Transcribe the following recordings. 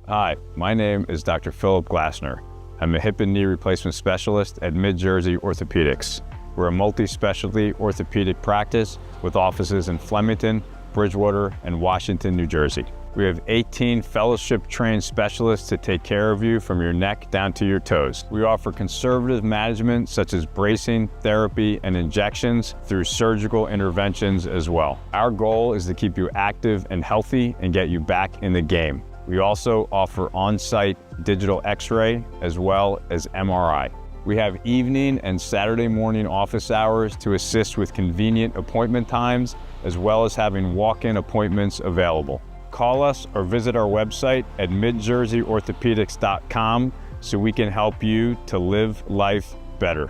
Hi, my name is Dr. Philip Glassner. I'm a hip and knee replacement specialist at Mid-Jersey Orthopedics. We're a multi-specialty orthopedic practice with offices in Flemington, Bridgewater, and Washington, New Jersey. We have 18 fellowship-trained specialists to take care of you from your neck down to your toes. We offer conservative management such as bracing, therapy, and injections through surgical interventions as well. Our goal is to keep you active and healthy and get you back in the game. We also offer on-site digital X-ray as well as MRI. We have evening and Saturday morning office hours to assist with convenient appointment times, as well as having walk-in appointments available. Call us or visit our website at midjerseyorthopedics.com so we can help you to live life better.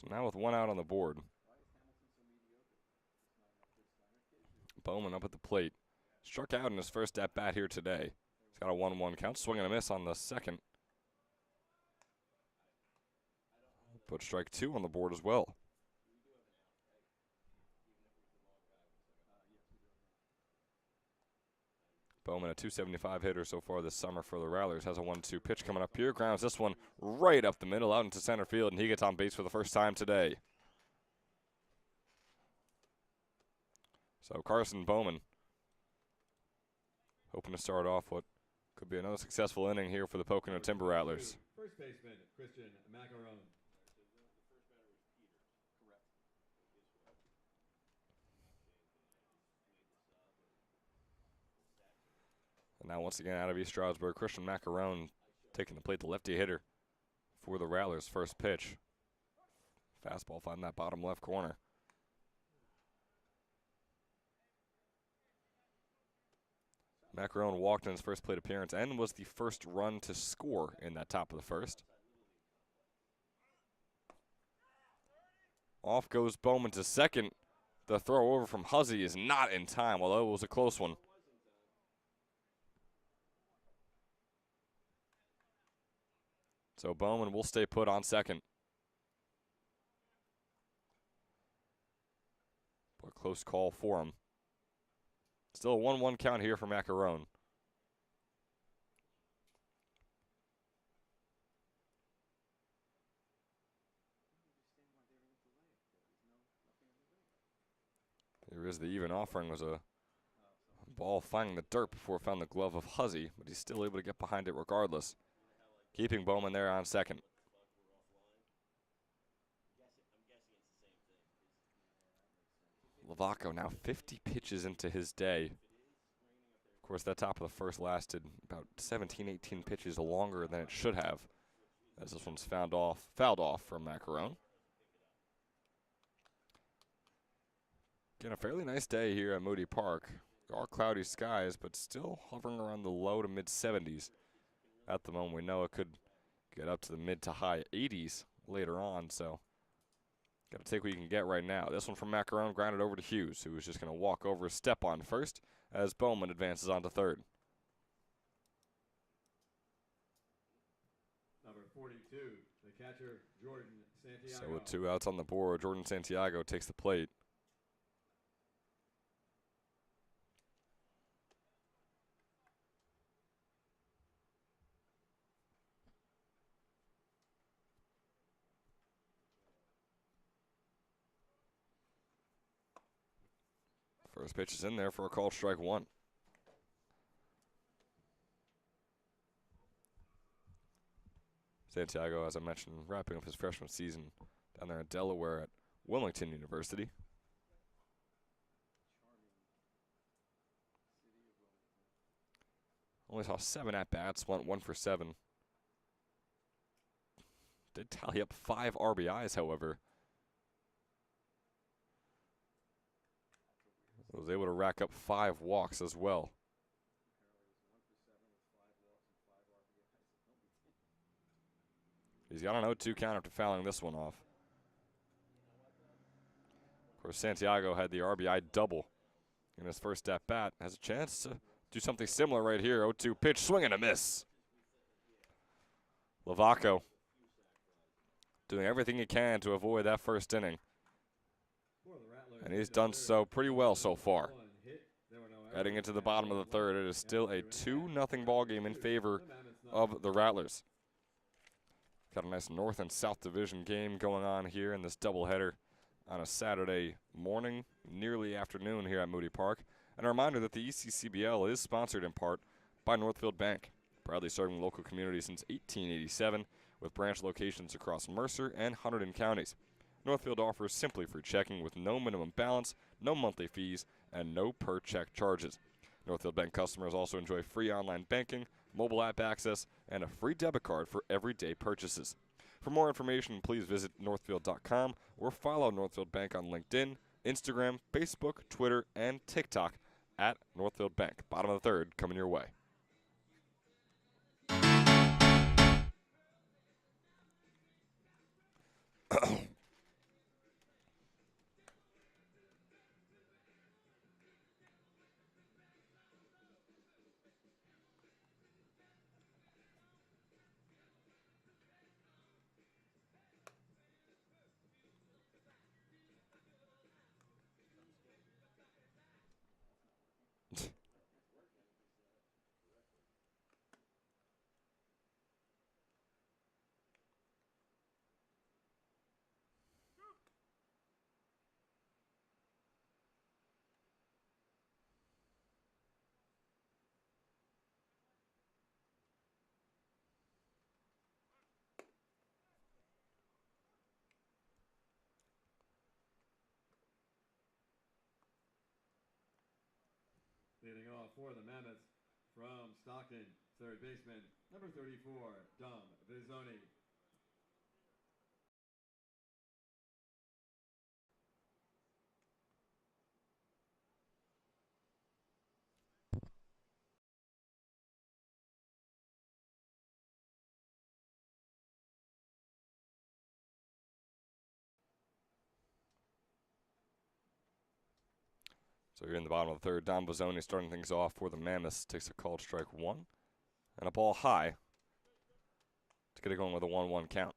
So now with one out on the board, Bowman up at the plate. Struck out in his first at-bat here today. He's got a 1-1 count, swing and a miss on the second. Put strike 2 on the board as well. Bowman, a .275 hitter so far this summer for the Rattlers, has a 1-2 pitch coming up here. Grounds this one right up the middle, out into center field, and he gets on base for the first time today. So Carson Bowman hoping to start off what could be another successful inning here for the Pocono Timber Rattlers. First baseman, Christian Macaron. And now once again out of East Stroudsburg, Christian Macaron taking the plate, the lefty hitter for the Rattlers. First pitch. Fastball finding that bottom left corner. Macaron walked in his first plate appearance and was the first run to score in that top of the first. Off goes Bowman to second. The throw over from Huzzy is not in time, although it was a close one. So Bowman will stay put on second. But a close call for him. Still a 1-1 count here for Macaron. Here is the even offering. Was a ball finding the dirt before it found the glove of Huzzy, but he's still able to get behind it regardless. Keeping Bowman there on second. Lavaco now 50 pitches into his day. Of course, that top of the first lasted about 17, 18 pitches longer than it should have, as this one's fouled off from Macaron. Again, a fairly nice day here at Moody Park. There are cloudy skies, but still hovering around the low to mid 70s. At the moment, we know it could get up to the mid to high 80s later on, so got to take what you can get right now. This one from Macaron grounded over to Hughes, who was just going to walk over a step on first as Bowman advances on to third. Number 42, the catcher, Jordan Santiago. So with 2 outs on the board, Jordan Santiago takes the plate. First pitch is in there for a called strike 1. Santiago, as I mentioned, wrapping up his freshman season down there in Delaware at Wilmington University. Only saw 7 at-bats, went 1 for 7. Did tally up 5 RBIs, however. Was able to rack up 5 walks as well. He's got an 0-2 count after fouling this one off. Of course, Santiago had the RBI double in his first at-bat. Has a chance to do something similar right here. 0-2 pitch, swing and a miss. Lavaco doing everything he can to avoid that first inning. And he's done so pretty well so far. Heading into the bottom of the third, it is still a 2-0 ball game in favor of the Rattlers. Got a nice North and South Division game going on here in this doubleheader on a Saturday morning, nearly afternoon here at Moody Park. And a reminder that the ECCBL is sponsored in part by Northfield Bank, proudly serving the local community since 1887 with branch locations across Mercer and Hunterdon counties. Northfield offers simply free checking with no minimum balance, no monthly fees, and no per-check charges. Northfield Bank customers also enjoy free online banking, mobile app access, and a free debit card for everyday purchases. For more information, please visit northfield.com or follow Northfield Bank on LinkedIn, Instagram, Facebook, Twitter, and TikTok at Northfield Bank. Bottom of the third coming your way. Leading off for the Mammoths from Stockton, third baseman, number 34, Dom Bizzoni. So here in the bottom of the third, Dom Bizzoni starting things off for the Mammoths. Takes a called strike one. And a ball high to get it going with a 1-1 count.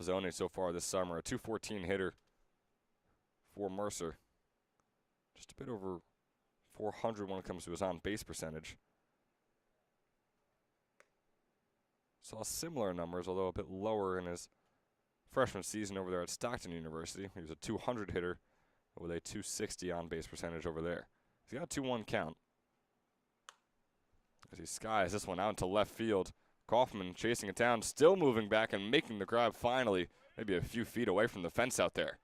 Bizzoni so far this summer, a .214 hitter for Mercer. Just a bit over 400 when it comes to his on-base percentage. Saw similar numbers, although a bit lower in his freshman season over there at Stockton University. He was a 200 hitter with a .260 on-base percentage over there. He's got a 2-1 count. As he skies this one out into left field. Kaufman chasing it down, still moving back and making the grab finally, maybe a few feet away from the fence out there.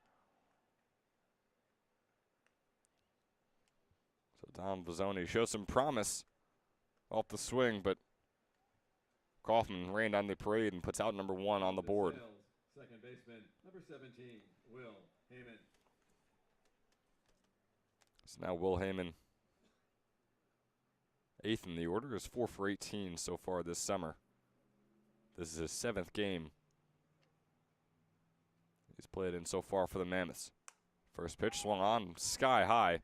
So Dom Bizzoni showed some promise off the swing, but Kaufman rained on the parade and puts out number 1 on the board. Second baseman, number 17, Will Heyman. So now Will Heyman, 8th in the order, is 4 for 18 so far this summer. This is his 7th game he's played in so far for the Mammoths. First pitch swung on sky high.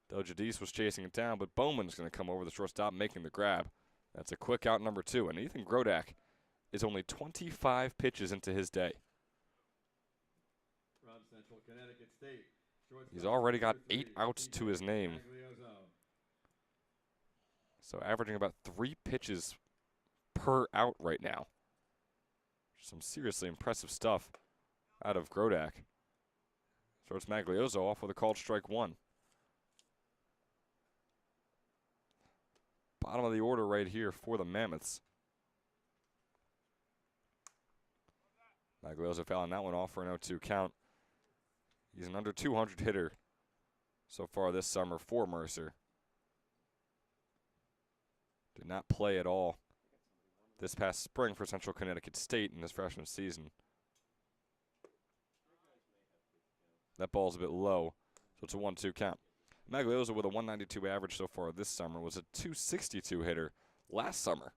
Del Jadis was chasing it down, but Bowman's going to come over the shortstop, making the grab. That's a quick out number 2, and Ethan Grodak is only 25 pitches into his day. From Central Connecticut State. He's already got 8 outs to his name. So averaging about 3 pitches per out right now. Some seriously impressive stuff out of Grodak. So it's Maglioso off with a called strike 1. Bottom of the order right here for the Mammoths. Maglioso fouling that one off for an 0-2 count. He's an under 200 hitter so far this summer for Mercer. Did not play at all this past spring for Central Connecticut State in his freshman season. That ball's a bit low, so it's a 1-2 count. Maglioso with a 192 average so far this summer was a 262 hitter last summer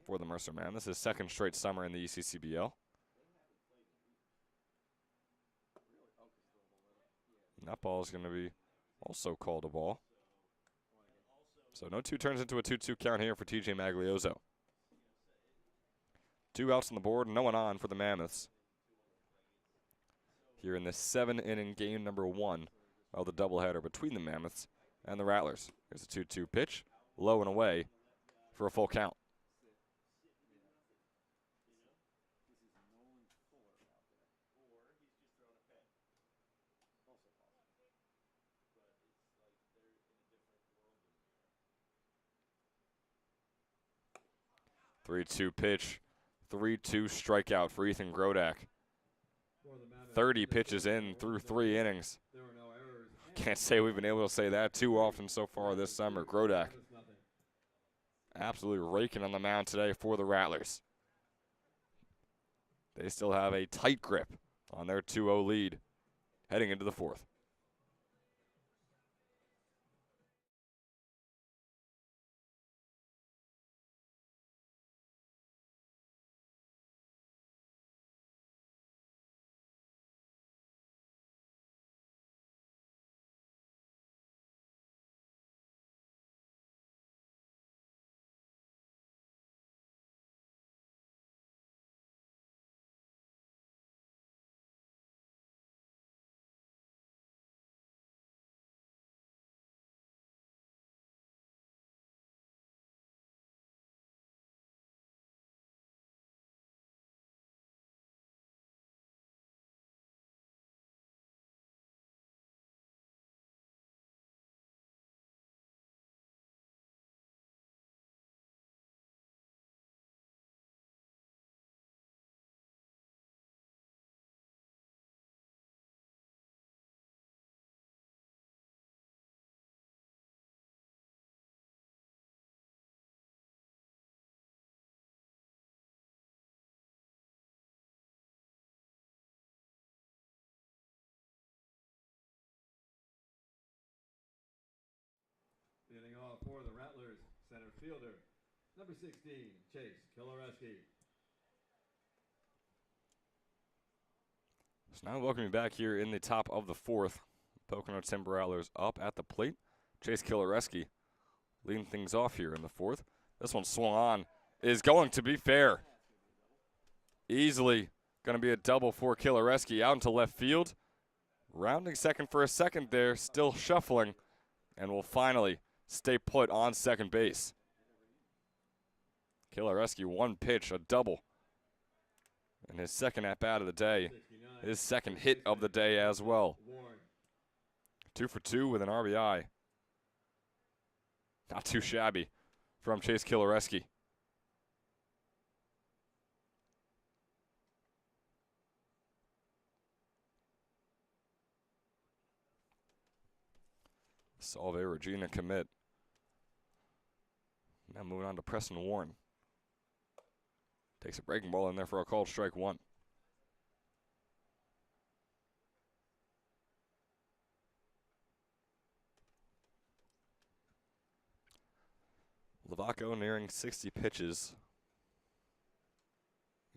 for the Mercer Man. This is his second straight summer in the ECCBL. And that ball is going to be also called a ball. So no 2 turns into a 2-2 count here for TJ Maglioso. 2 outs on the board, no one on for the Mammoths. Here in this 7-inning game number 1 of the doubleheader between the Mammoths and the Rattlers. Here's a 2-2 pitch, low and away for a full count. Three-two pitch, 3-2 strikeout for Ethan Grodak. 30 pitches in through 3 innings. Can't say we've been able to say that too often so far this summer. Grodak absolutely raking on the mound today for the Rattlers. They still have a tight grip on their 2-0 lead heading into the 4th. Leading off for the Rattlers, center fielder, number 16, Chase Kiloreski. So now welcoming back here in the top of the fourth. Pocono Timber Rattlers up at the plate. Chase Kiloreski leading things off here in the fourth. This one swung on, is going to be fair. Easily going to be a double for Kiloreski out into left field. Rounding second for a second there, still shuffling, and will finally stay put on second base. Kiloreski, one pitch, a double. And his second at-bat of the day, his second hit of the day as well. 2 for 2 with an RBI. Not too shabby from Chase Kiloreski. Salve Regina commit. Now moving on to Preston Warren. Takes a breaking ball in there for a called strike one. Lavaco nearing 60 pitches.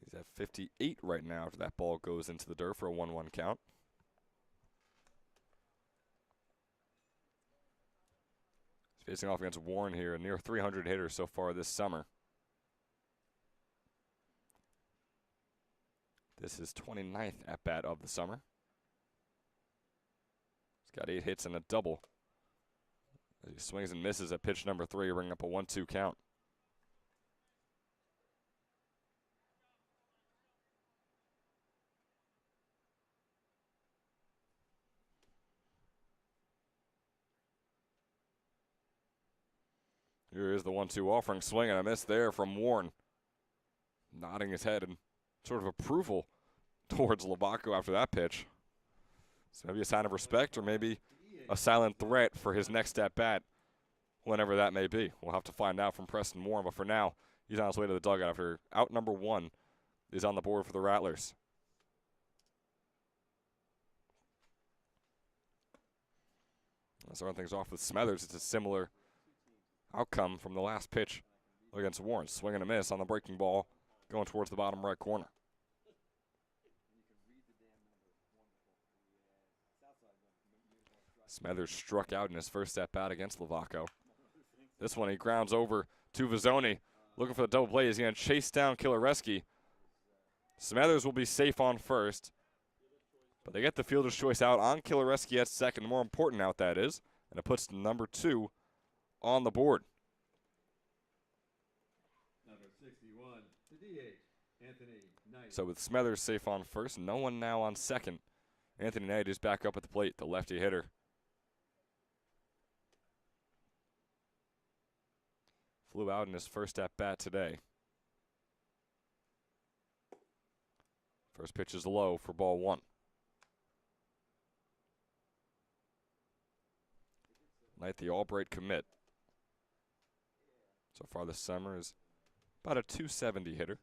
He's at 58 right now after that ball goes into the dirt for a 1-1 count. He's facing off against Warren here, a near 300 hitter so far this summer. This is 29th at-bat of the summer. He's got 8 hits and a double. As he swings and misses at pitch number 3, bringing up a 1-2 count. Here is the 1-2 offering, swing and a miss there from Warren. Nodding his head in sort of approval towards Lavaco after that pitch. So maybe a sign of respect or maybe a silent threat for his next at-bat, whenever that may be. We'll have to find out from Preston Warren, but for now, he's on his way to the dugout after out number 1 is on the board for the Rattlers. Starting things off with Smethers. It's a similar outcome from the last pitch against Warren. Swing and a miss on the breaking ball, going towards the bottom right corner. Smethers struck out in his first at-bat against Lavaco. This one he grounds over to Vizzoni. Looking for the double play. He's going to chase down Kiloreski. Smethers will be safe on first. But they get the fielder's choice out on Kiloreski at second. The more important out that is. And it puts number 2 on the board. Number 61, the DH, Anthony Knight. So with Smethers safe on first, no one now on second. Anthony Knight is back up at the plate, the lefty hitter. Flew out in his first at-bat today. First pitch is low for ball 1. Knight, the Albright commit. So far this summer is about a 270 hitter.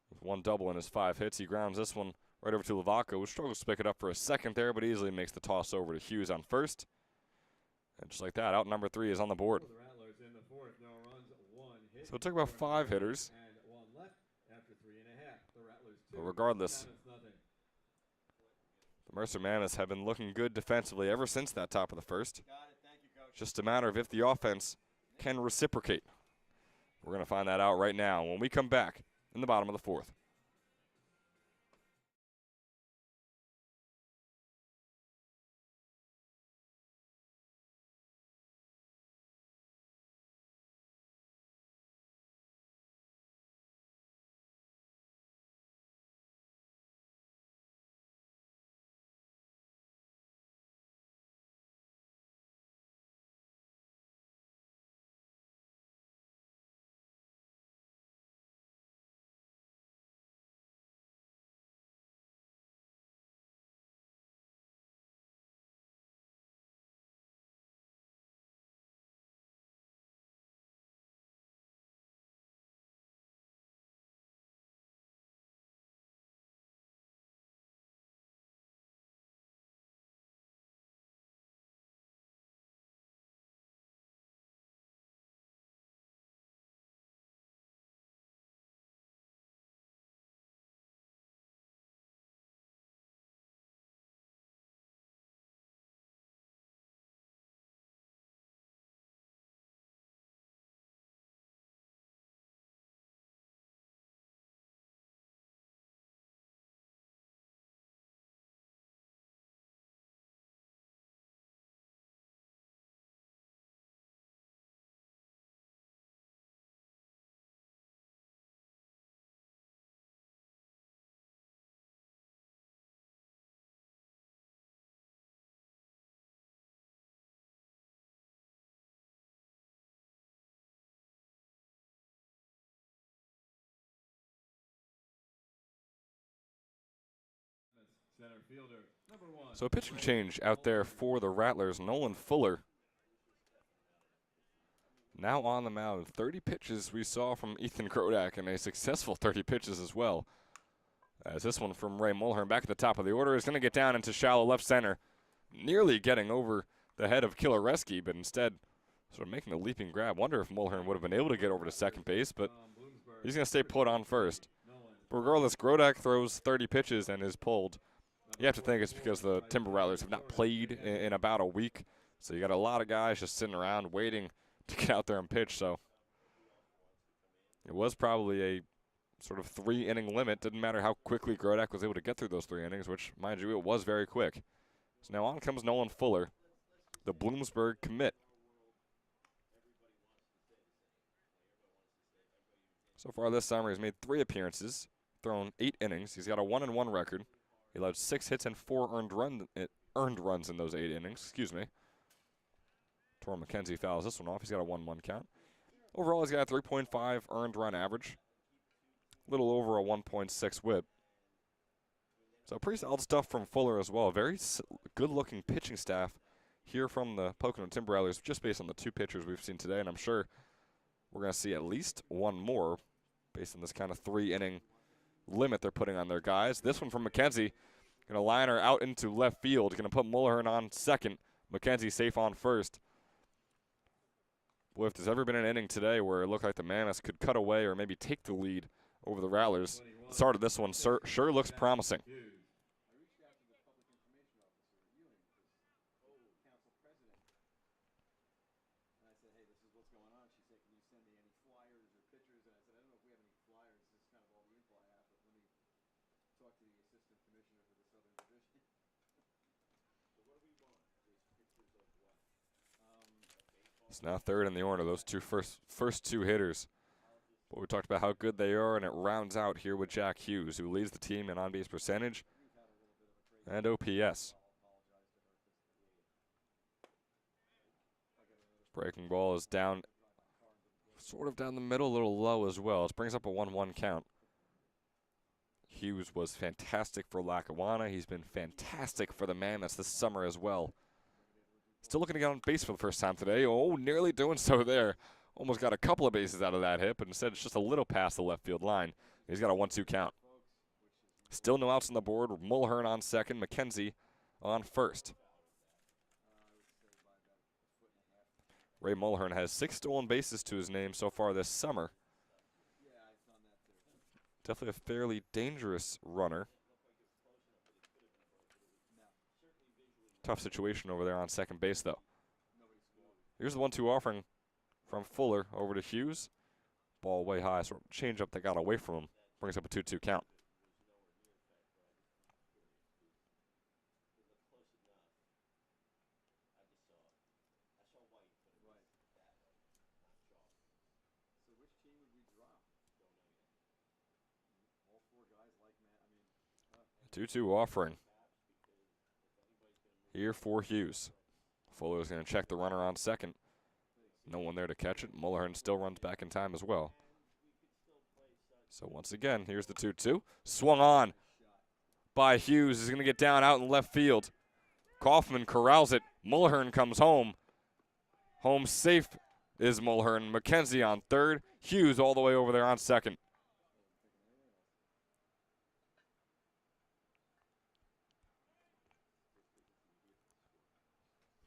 With 1 double in his 5 hits, he grounds this one right over to Lavaco, who struggles to pick it up for a second there, but easily makes the toss over to Hughes on first. And just like that, out number 3 is on the board. So it took about 5 hitters. But regardless, the Mercer Mammoths have been looking good defensively ever since that top of the first. Just a matter of if the offense can reciprocate. We're going to find that out right now when we come back in the bottom of the 4th. Center fielder, number 1. So a pitching change out there for the Rattlers. Nolan Fuller now on the mound. 30 pitches we saw from Ethan Krodak, and a successful 30 pitches as well. As this one from Ray Mulhern back at the top of the order is going to get down into shallow left center, nearly getting over the head of Kilareski, but instead sort of making the leaping grab. Wonder if Mulhern would have been able to get over to second base, but he's going to stay put on first. But regardless, Krodak throws 30 pitches and is pulled. You have to think it's because the Timber Rattlers have not played in about a week, so you got a lot of guys just sitting around waiting to get out there and pitch. So it was probably a sort of 3-inning limit. Didn't matter how quickly Krodak was able to get through those 3 innings, which, mind you, it was very quick. So now on comes Nolan Fuller, the Bloomsburg commit. So far this summer, he's made 3 appearances, thrown 8 innings. He's got a 1-1 record. He allowed 6 hits and 4 earned runs in those 8 innings. Excuse me. Torrin McKenzie fouls this one off. He's got a 1-1 count. Overall, he's got a 3.5 earned run average. A little over a 1.6 whip. So pretty solid stuff from Fuller as well. Very good-looking pitching staff here from the Pocono Timber Rattlers, just based on the 2 pitchers we've seen today. And I'm sure we're going to see at least one more based on this kind of 3-inning limit they're putting on their guys. This one from McKenzie, going to line her out into left field. Going to put Mulhern on second. McKenzie safe on first. Boy, if there's ever been an inning today where it looked like the Mammoths could cut away or maybe take the lead over the Rattlers, the start of this one sure looks promising. It's now third in the order, those first two hitters. But we talked about how good they are, and it rounds out here with Jack Hughes, who leads the team in on-base percentage and OPS. Breaking ball is down, sort of down the middle, a little low as well. It brings up a 1-1 count. Hughes was fantastic for Lackawanna. He's been fantastic for the Mammoths this summer as well. Still looking to get on base for the first time today. Oh, nearly doing so there. Almost got a couple of bases out of that hit, but instead it's just a little past the left field line. He's got a 1-2 count. Still no outs on the board. Mulhern on second, McKenzie on first. Ray Mulhern has 6 stolen bases to his name so far this summer. Definitely a fairly dangerous runner. Tough situation over there on second base, though. Here's the 1-2 offering from Fuller over to Hughes. Ball way high, sort of change up that got away from him. Brings up a 2-2 count. A 2-2 offering here for Hughes. Fuller is going to check the runner on second. No one there to catch it. Mulhern still runs back in time as well. So once again, here's the 2-2. Swung on by Hughes. He's going to get down out in left field. Kaufman corrals it. Mulhern comes home. Home safe is Mulhern. McKenzie on third. Hughes all the way over there on second.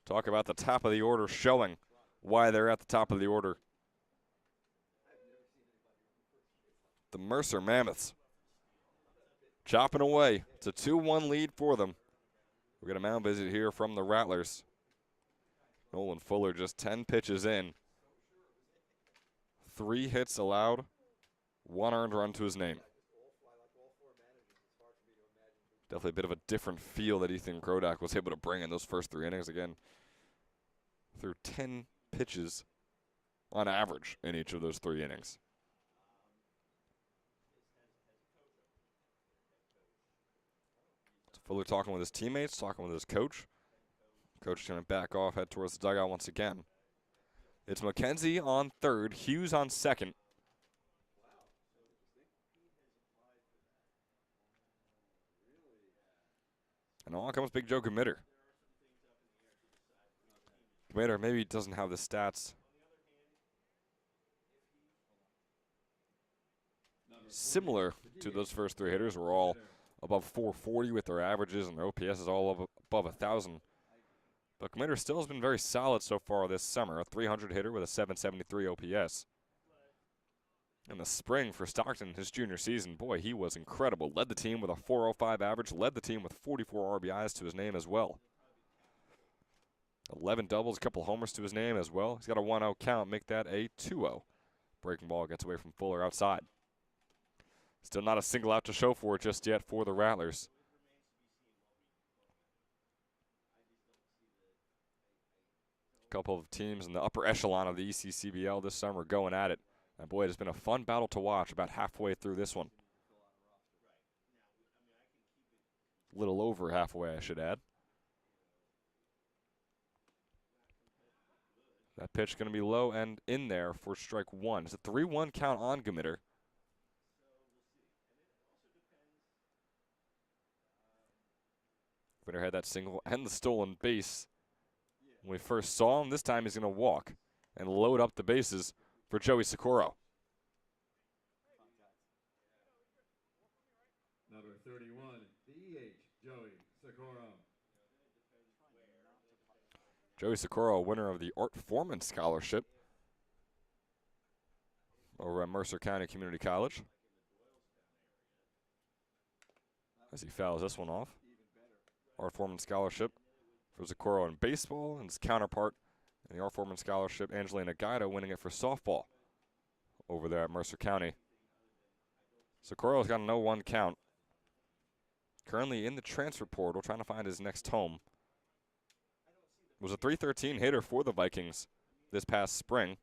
Talk about the top of the order showing why they're at the top of the order. The Mercer Mammoths chopping away. It's a 2-1 lead for them. We're going to mound visit here from the Rattlers. Nolan Fuller just 10 pitches in. 3 hits allowed, 1 earned run to his name. Definitely a bit of a different feel that Ethan Krodak was able to bring in those first 3 innings. Again, threw 10 pitches on average in each of those 3 innings. So Fuller talking with his teammates, talking with his coach. Coach is going to back off, head towards the dugout once again. It's McKenzie on third, Hughes on second. And on comes Big Joe Gmitter. Gmitter maybe doesn't have the stats similar to those first three hitters. We're all above 440 with their averages, and their OPS is all above 1,000. But Gmitter still has been very solid so far this summer. A 300 hitter with a 773 OPS. In the spring for Stockton, his junior season, boy, he was incredible. Led the team with a 405 average, led the team with 44 RBIs to his name as well. 11 doubles, a couple homers to his name as well. He's got a 1-0 count, make that a 2-0. Breaking ball gets away from Fuller outside. Still not a single out to show for it just yet for the Rattlers. A couple of teams in the upper echelon of the ECCBL this summer going at it. And boy, it's been a fun battle to watch about halfway through this one. A little over halfway, I should add. That pitch going to be low and in there for strike one. It's a 3-1 count on Gmitter. Gmitter had that single and the stolen base when we first saw him. This time he's going to walk and load up the bases for Joey Socorro. Number 31, DH, Joey Socorro. Joey Socorro, winner of the Art Foreman Scholarship over at Mercer County Community College. As he fouls this one off. Art Foreman Scholarship for Socorro in baseball, and his counterpart in the Art Foreman Scholarship, Angelina Guido, winning it for softball over there at Mercer County. Socorro's got a 0-1 count. Currently in the transfer portal, trying to find his next home. Was a .313 hitter for the Vikings this past spring.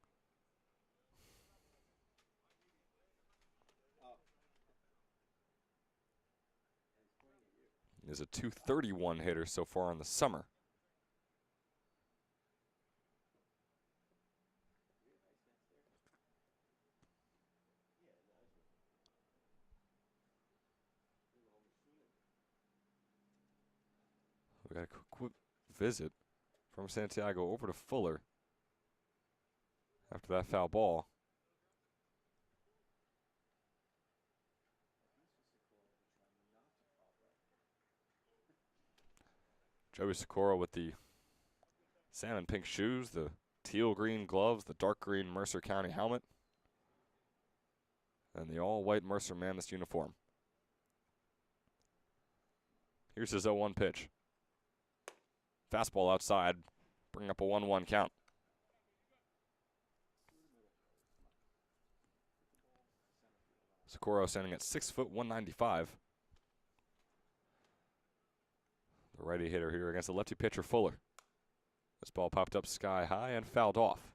Is a .231 hitter so far in the summer. We got a quick visit from Santiago over to Fuller after that foul ball. Joey Socorro with the salmon pink shoes, the teal green gloves, the dark green Mercer County helmet, and the all white Mercer Mammoths uniform. Here's his 0-1 pitch. Fastball outside, bring up a 1-1 count. Socorro standing at 6 foot 195. The righty hitter here against the lefty pitcher Fuller. This ball popped up sky high and fouled off.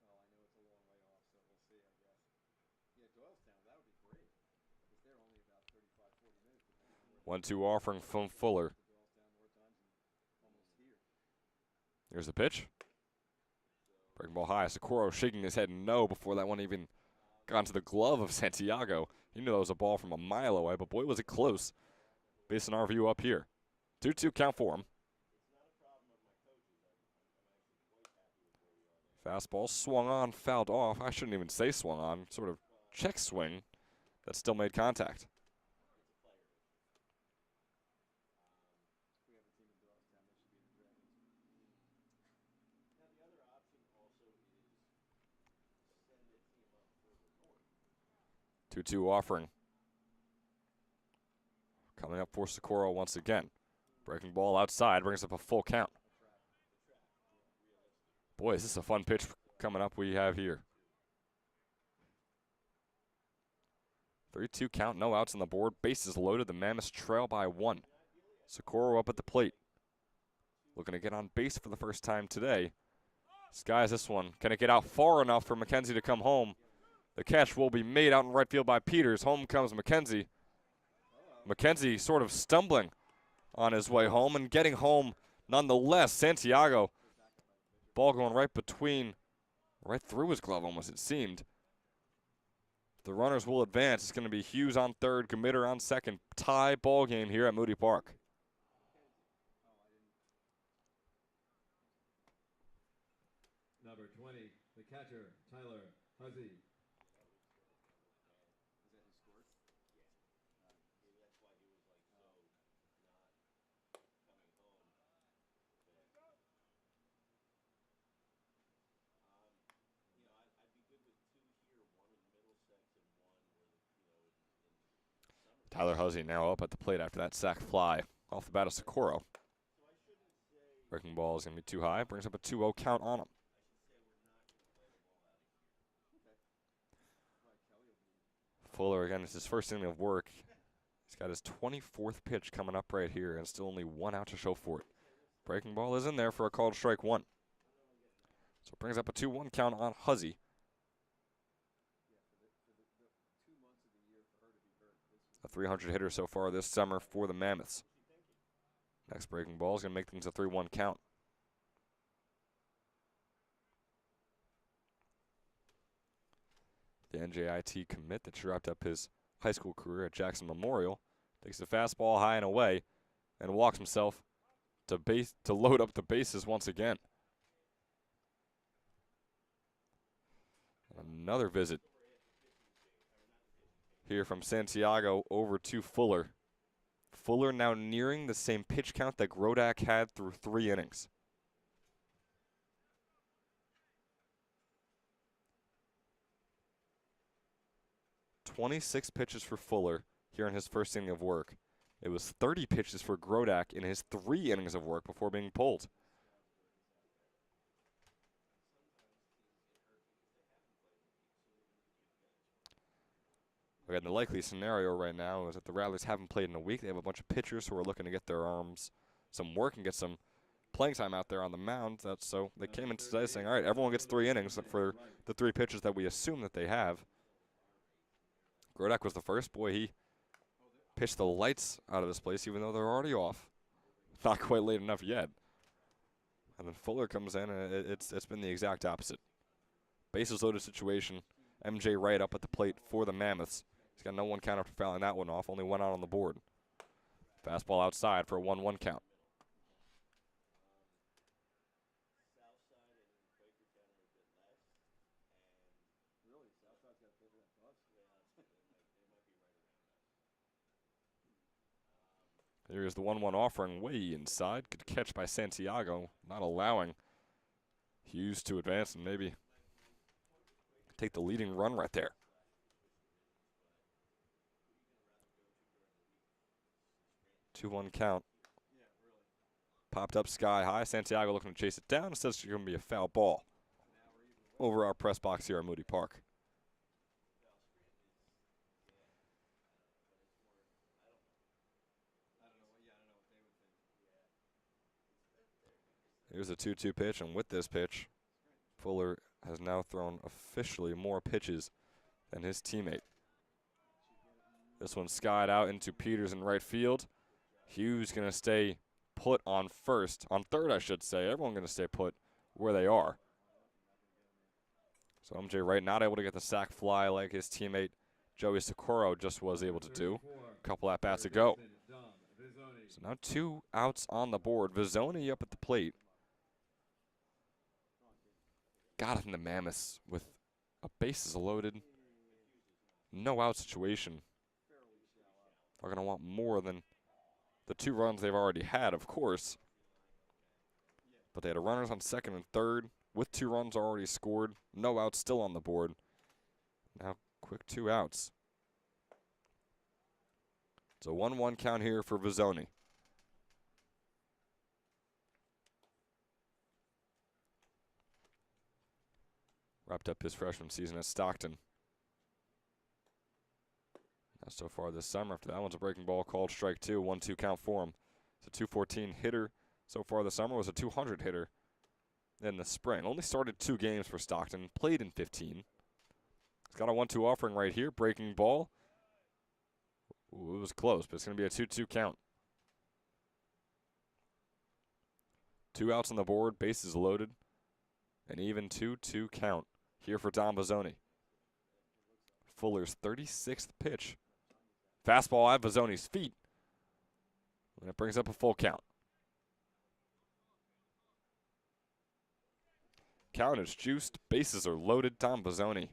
Well, I know it's a long way off, so we'll see, I guess. Yeah, Doylestown, that would be great. Because they're only about 35, 40 minutes. 1-2 offering from Fuller. Here's the pitch. Breaking ball high. Socorro shaking his head no before that one even got into the glove of Santiago. He knew that was a ball from a mile away, but boy, was it close based on our view up here. 2-2 count for him. Fastball swung on, fouled off. I shouldn't even say swung on. Sort of check swing that still made contact. Two offering. Coming up for Socorro once again. Breaking ball outside, brings up a full count. Boy, is this a fun pitch coming up we have here. 3-2 count, no outs on the board. Bases loaded, the Mammoths trail by 1. Socorro up at the plate. Looking to get on base for the first time today. Skies this one. Can it get out far enough for McKenzie to come home? The catch will be made out in right field by Peters. Home comes McKenzie. McKenzie sort of stumbling on his way home and getting home nonetheless. Santiago, ball going right through his glove almost, it seemed. The runners will advance. It's going to be Hughes on third, Committer on second. Tie ball game here at Moody Park. Number 20, the catcher, Tyler Huzzy. Tyler Huzzy now up at the plate after that sac fly off the bat of Socorro. Breaking ball is going to be too high. Brings up a 2-0 count on him. Fuller, again, it's his first inning of work. He's got his 24th pitch coming up right here and still only 1 out to show for it. Breaking ball is in there for a called strike 1. So it brings up a 2-1 count on Huzzy. A 300 hitter so far this summer for the Mammoths. Next breaking ball is going to make things a 3-1 count. The NJIT commit that wrapped up his high school career at Jackson Memorial takes the fastball high and away and walks himself to load up the bases once again. Another visit here from Santiago over to Fuller. Fuller now nearing the same pitch count that Grodak had through 3 innings. "26 pitches for Fuller here in his first inning of work. It was 30 pitches for Grodak in his 3 innings of work before being pulled. Again, the likely scenario right now is that the Rattlers haven't played in a week. They have a bunch of pitchers who are looking to get their arms some work and get some playing time out there on the mound. So they came in today saying, all right, everyone gets 3 innings for the 3 pitchers that we assume that they have. Grodak was the first. Boy, he pitched the lights out of this place even though they're already off. Not quite late enough yet. And then Fuller comes in, and it's been the exact opposite. Bases loaded situation. MJ Wright up at the plate for the Mammoths. He's got no 1 count after fouling that one off. Only 1 out on the board. Fastball outside for a 1-1 count. Here's the 1-1 offering way inside. Good catch by Santiago, not allowing Hughes to advance and maybe take the leading run right there. Two-one count. Popped up sky high. Santiago looking to chase it down. It says it's going to be a foul ball over our press box here at Moody Park. Here's a 2-2 pitch, and with this pitch, Fuller has now thrown officially more pitches than his teammate. This one skied out into Peters in right field. Hughes going to stay put on third, I should say. Everyone going to stay put where they are. So MJ Wright not able to get the sac fly like his teammate Joey Socorro just was able to do a couple at-bats ago. So now 2 outs on the board. Vizzoni up at the plate. Got it in the Mammoths with a bases loaded, no out situation. Are going to want more than the 2 runs they've already had, of course. But they had runners on second and third with 2 runs already scored. No outs still on the board. Now quick 2 outs. It's a 1-1 count here for Vizzoni. Wrapped up his freshman season at Stockton. Now so far this summer, after that one's a breaking ball called strike 2, 1-2 count for him. It's a 214 hitter so far this summer, was a 200 hitter in the spring. Only started 2 games for Stockton, played in 15. He's got a 1-2 offering right here, breaking ball. Ooh, it was close, but it's going to be a 2-2 count. 2 outs on the board, bases loaded. An even 2-2 count here for Dom Vizzoni. Fuller's 36th pitch. Fastball at Vizzoni's feet. And it brings up a full count. Count is juiced. Bases are loaded. Tom Vizzoni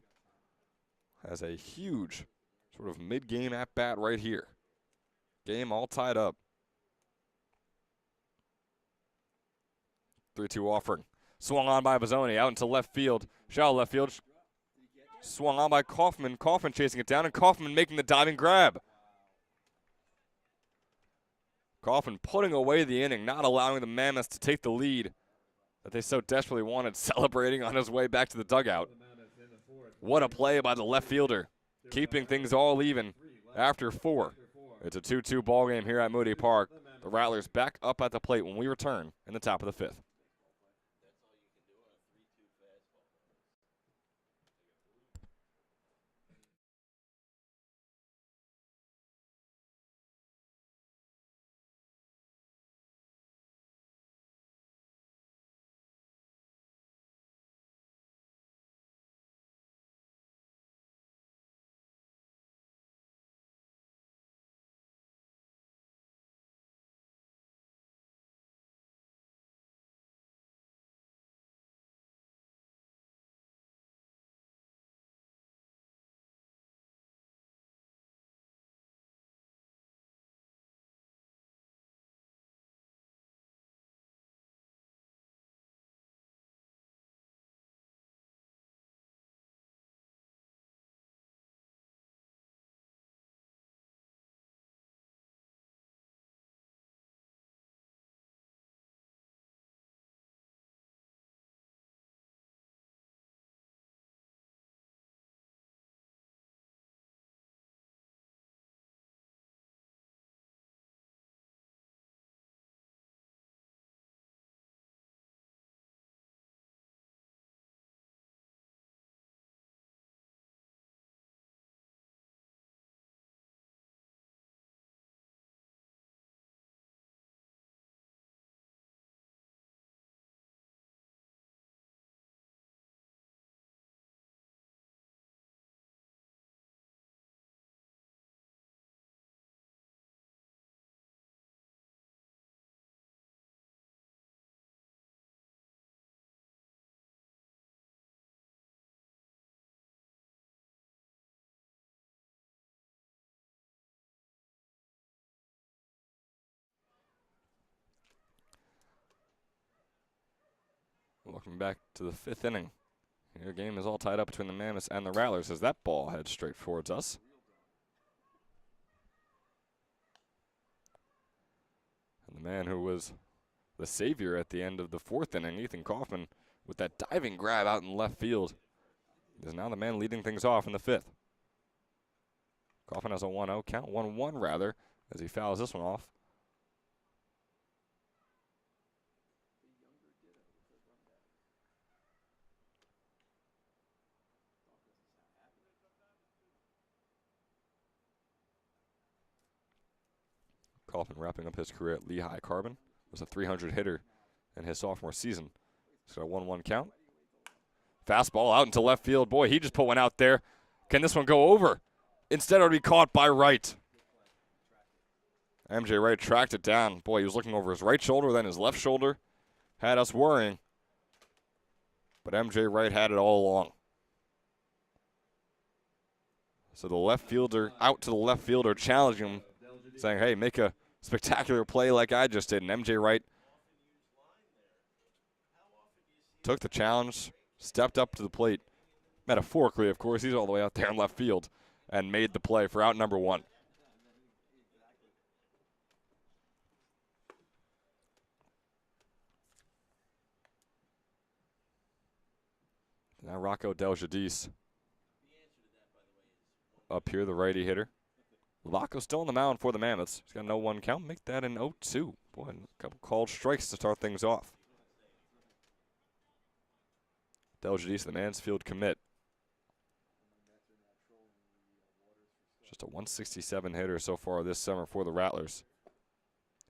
has a huge sort of mid-game at-bat right here. Game all tied up. 3-2 offering. Swung on by Vizzoni, out into left field. Shallow left field. Swung on by Kaufman. Kaufman chasing it down, and Kaufman making the diving grab. Kaufman putting away the inning, not allowing the Mammoths to take the lead that they so desperately wanted, celebrating on his way back to the dugout. What a play by the left fielder, keeping things all even after 4. It's a 2-2 ball game here at Moody Park. The Rattlers back up at the plate when we return in the top of the 5th. Welcome back to the 5th inning. Your game is all tied up between the Mammoths and the Rattlers as that ball heads straight towards us. And the man who was the savior at the end of the 4th inning, Ethan Kaufman, with that diving grab out in left field, is now the man leading things off in the 5th. Kaufman has a 1-0 count, 1-1 rather, as he fouls this one off. Kaufman wrapping up his career at Lehigh Carbon. Was a 300 hitter in his sophomore season. He's got a 1-1 count. Fastball out into left field. Boy, he just put one out there. Can this one go over? Instead, it'll be caught by Wright. MJ Wright tracked it down. Boy, he was looking over his right shoulder, then his left shoulder. Had us worrying. But MJ Wright had it all along. So the left fielder, out to the left fielder, challenging him, saying, hey, make a spectacular play like I just did. And MJ Wright took the challenge, stepped up to the plate. Metaphorically, of course, he's all the way out there in left field and made the play for out number 1. Now Rocco Deljadis up here, the righty hitter. Lavaco still on the mound for the Mammoths. He's got an 0-1 count. Make that an 0-2. Boy, a couple called strikes to start things off. Deljadis, the Mansfield commit. Just a 167 hitter so far this summer for the Rattlers.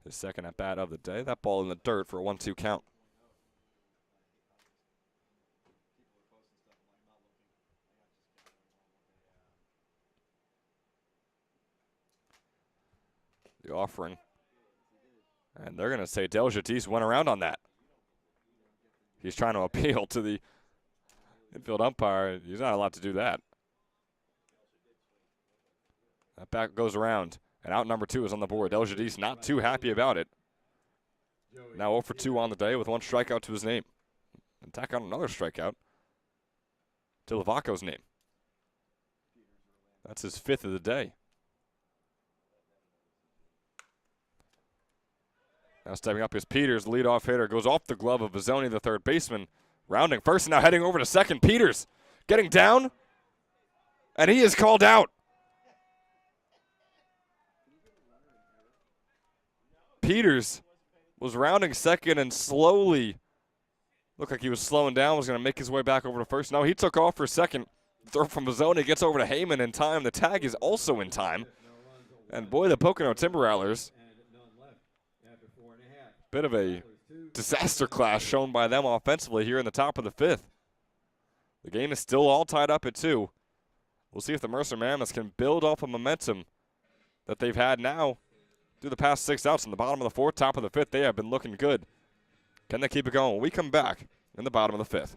His second at bat of the day. That ball in the dirt for a 1-2 count. the offering. And they're going to say Deljatis went around on that. He's trying to appeal to the infield umpire. He's not allowed to do that. That back goes around, and out number 2 is on the board. Deljatis not too happy about it. Now 0 for 2 on the day with 1 strikeout to his name. And tack on another strikeout to Lavaco's name. That's his 5th of the day. Now stepping up is Peters, leadoff hitter, goes off the glove of Bizzoni, the third baseman. Rounding first, now heading over to second. Peters getting down, and he is called out. Peters was rounding second and slowly, looked like he was slowing down, was going to make his way back over to first. No, he took off for second. Throw from Bizzoni gets over to Heyman in time. The tag is also in time. And boy, the Pocono Timber Rattlers, bit of a disaster class shown by them offensively here in the top of the 5th. The game is still all tied up at 2. We'll see if the Mercer Mammoths can build off a momentum that they've had now through the past 6 outs. In the bottom of the 4th, top of the 5th, they have been looking good. Can they keep it going when we come back in the bottom of the 5th?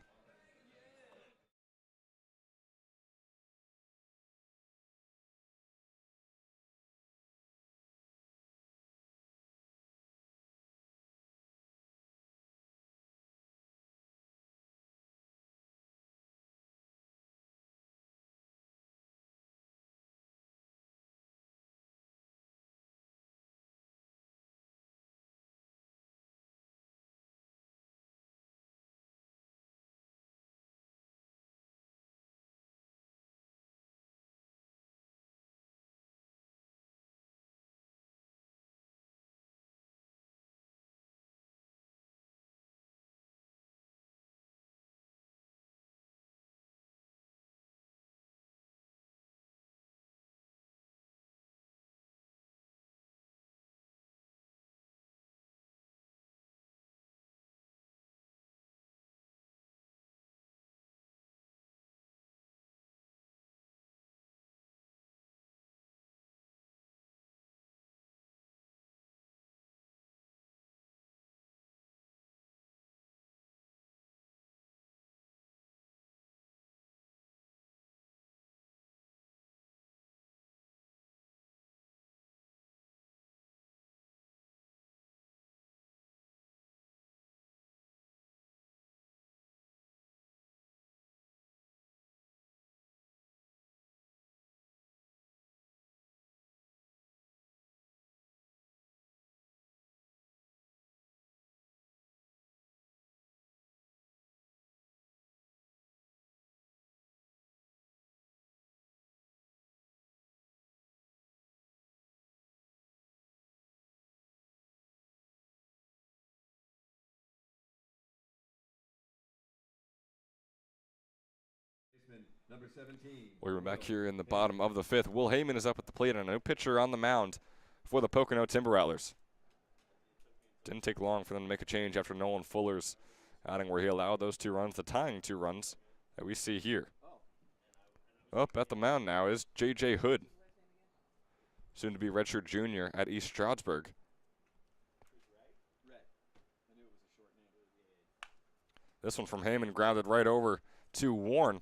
Number 17. We're back here in the bottom of the 5th. Will Heyman is up at the plate, and a new pitcher on the mound for the Pocono Timber Rattlers. Didn't take long for them to make a change after Nolan Fuller's outing where he allowed those 2 runs, the tying 2 runs that we see here. Up at the mound now is J.J. Hood, soon to be redshirt junior at East Stroudsburg. This one from Heyman grounded right over to Warren.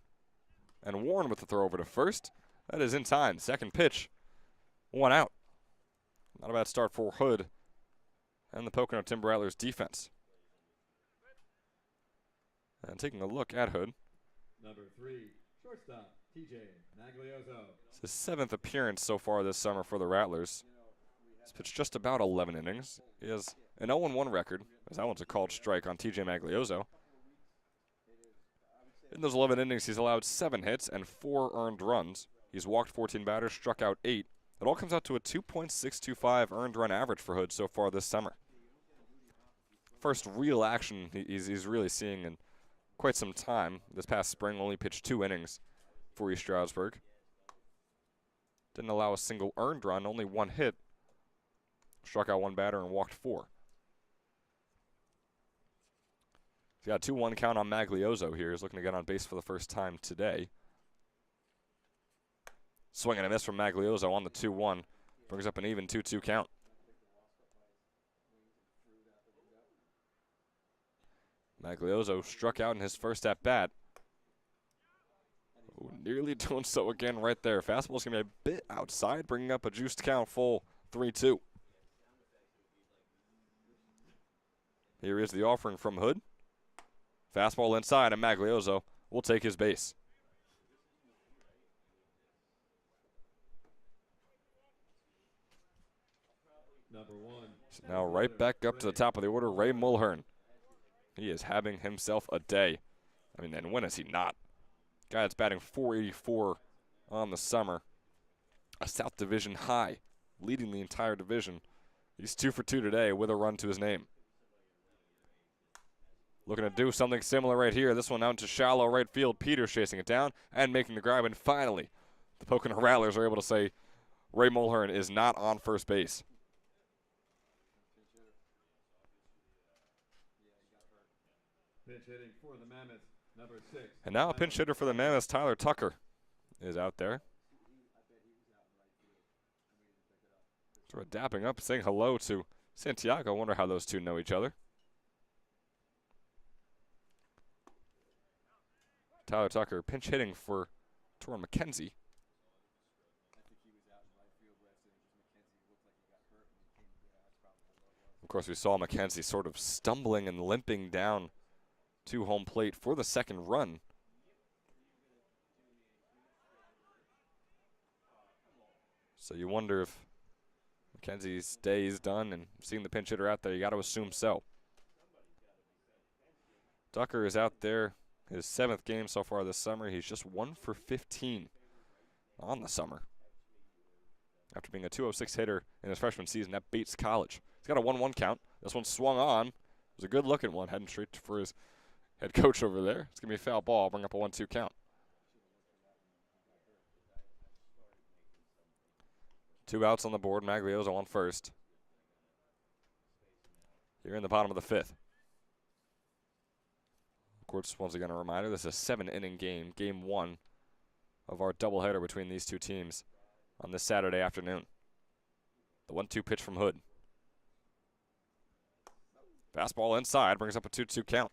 And Warren with the throw over to first. That is in time. Second pitch. 1 out. Not a bad start for Hood and the Pocono Timber Rattlers defense. And taking a look at Hood. Number 3, shortstop, TJ Maglioso. It's his 7th appearance so far this summer for the Rattlers. He's pitched just about 11 innings. He has an 0-1 record, as that one's a called strike on TJ Maglioso. In those 11 innings, he's allowed 7 hits and 4 earned runs. He's walked 14 batters, struck out 8. It all comes out to a 2.625 earned run average for Hood so far this summer. First real action he's really seeing in quite some time. This past spring, only pitched 2 innings for East Stroudsburg. Didn't allow a single earned run, only 1 hit. Struck out 1 batter and walked 4. He's got a 2-1 count on Maglioso here. He's looking to get on base for the first time today. Swing and a miss from Maglioso on the 2-1. Brings up an even 2-2 count. Maglioso struck out in his first at-bat. Oh, nearly doing so again right there. Fastball's going to be a bit outside, bringing up a juiced count full 3-2. Here is the offering from Hood. Fastball inside, and Maglioso will take his base. Number 1. So now right back up to the top of the order, Ray Mulhern. He is having himself a day. I mean, and when is he not? Guy that's batting .484 on the summer. A South Division high, leading the entire division. He's 2 for 2 today with a run to his name. Looking to do something similar right here. This one out to shallow right field. Peters chasing it down and making the grab. And finally, the Pocono Rattlers are able to say Ray Mulhern is not on first base. Pinch hitting for the Mammoths, number 6. And now a pinch hitter for the Mammoths, Tyler Tucker, is out there. Sort of dapping up, saying hello to Santiago. I wonder how those two know each other. Tyler Tucker pinch hitting for Torrin McKenzie. Of course, we saw McKenzie sort of stumbling and limping down to home plate for the second run. So you wonder if McKenzie's day is done, and seeing the pinch hitter out there, you got to assume so. Tucker is out there, his 7th game so far this summer. He's just 1 for 15 on the summer, after being a .206 hitter in his freshman season at Bates College. He's got a 1-1 count. This one swung on. It was a good-looking one, heading straight for his head coach over there. It's going to be a foul ball, bring up a 1-2 count. 2 outs on the board. Maglioso on first. Here in the bottom of the 5th. Of course, once again, a reminder, this is a 7-inning game, game 1 of our doubleheader between these two teams on this Saturday afternoon. The 1-2 pitch from Hood. Fastball inside, brings up a 2-2 count.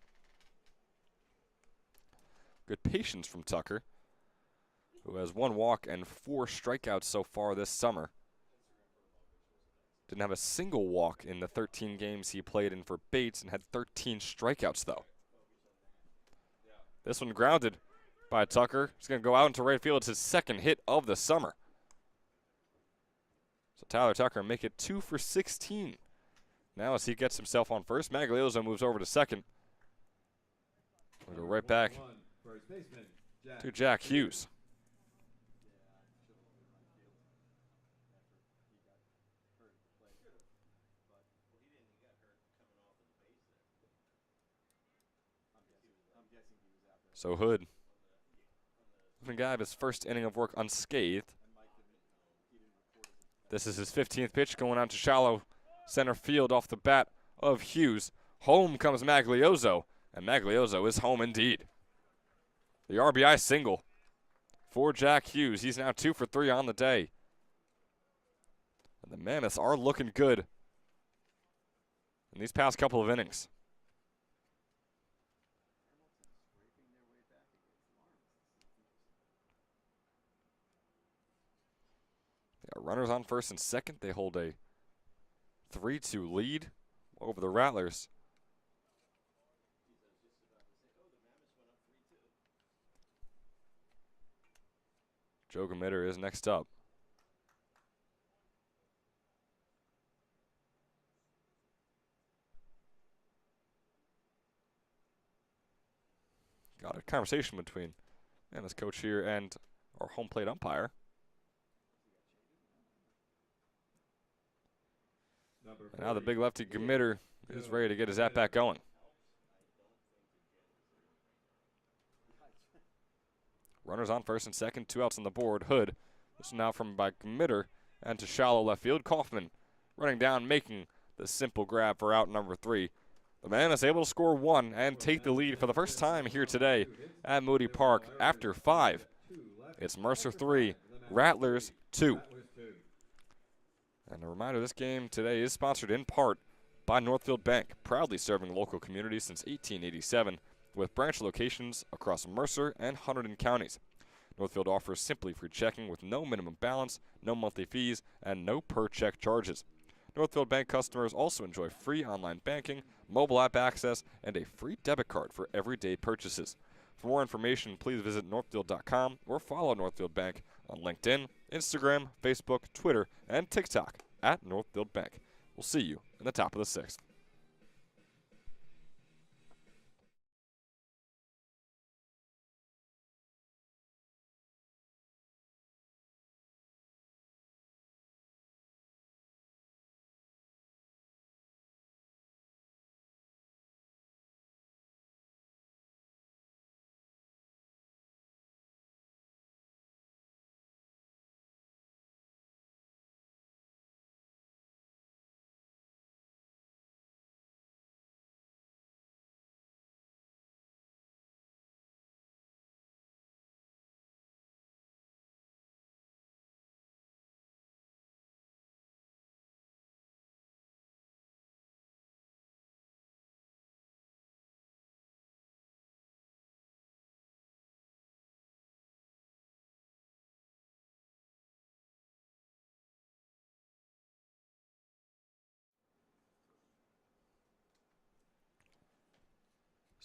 Good patience from Tucker, who has 1 walk and 4 strikeouts so far this summer. Didn't have a single walk in the 13 games he played in for Bates, and had 13 strikeouts, though. This one grounded by Tucker. He's going to go out into right field. It's his 2nd hit of the summer. So Tyler Tucker make it 2 for 16. Now as he gets himself on first, Maglioso moves over to second. We'll go right back to Jack Hughes. So Hood, the guy of his first inning of work unscathed. This is his 15th pitch, going out to shallow center field off the bat of Hughes. Home comes Maglioso, and Maglioso is home indeed. The RBI single for Jack Hughes. He's now 2 for 3 on the day. And the Mammoths are looking good in these past couple of innings. Runners on first and second. They hold a 3-2 lead over the Rattlers. Joe Gamitter is next up. Got a conversation between Mammoths coach here and our home plate umpire. And now the big lefty Gamitter is ready to get his at-bat going. Runners on first and second, 2 outs on the board. Hood, this is now from by Gamitter and to shallow left field. Kaufman running down, making the simple grab for out number 3. The man is able to score 1 and take the lead for the first time here today at Moody Park after 5. It's Mercer 3, Rattlers 2. And a reminder, this game today is sponsored in part by Northfield Bank, proudly serving local communities since 1887 with branch locations across Mercer and Hunterdon counties. Northfield offers simply free checking with no minimum balance, no monthly fees, and no per-check charges. Northfield Bank customers also enjoy free online banking, mobile app access, and a free debit card for everyday purchases. For more information, please visit northfield.com or follow Northfield Bank on LinkedIn, Instagram, Facebook, Twitter, and TikTok at Northfield Bank. We'll see you in the top of the sixth.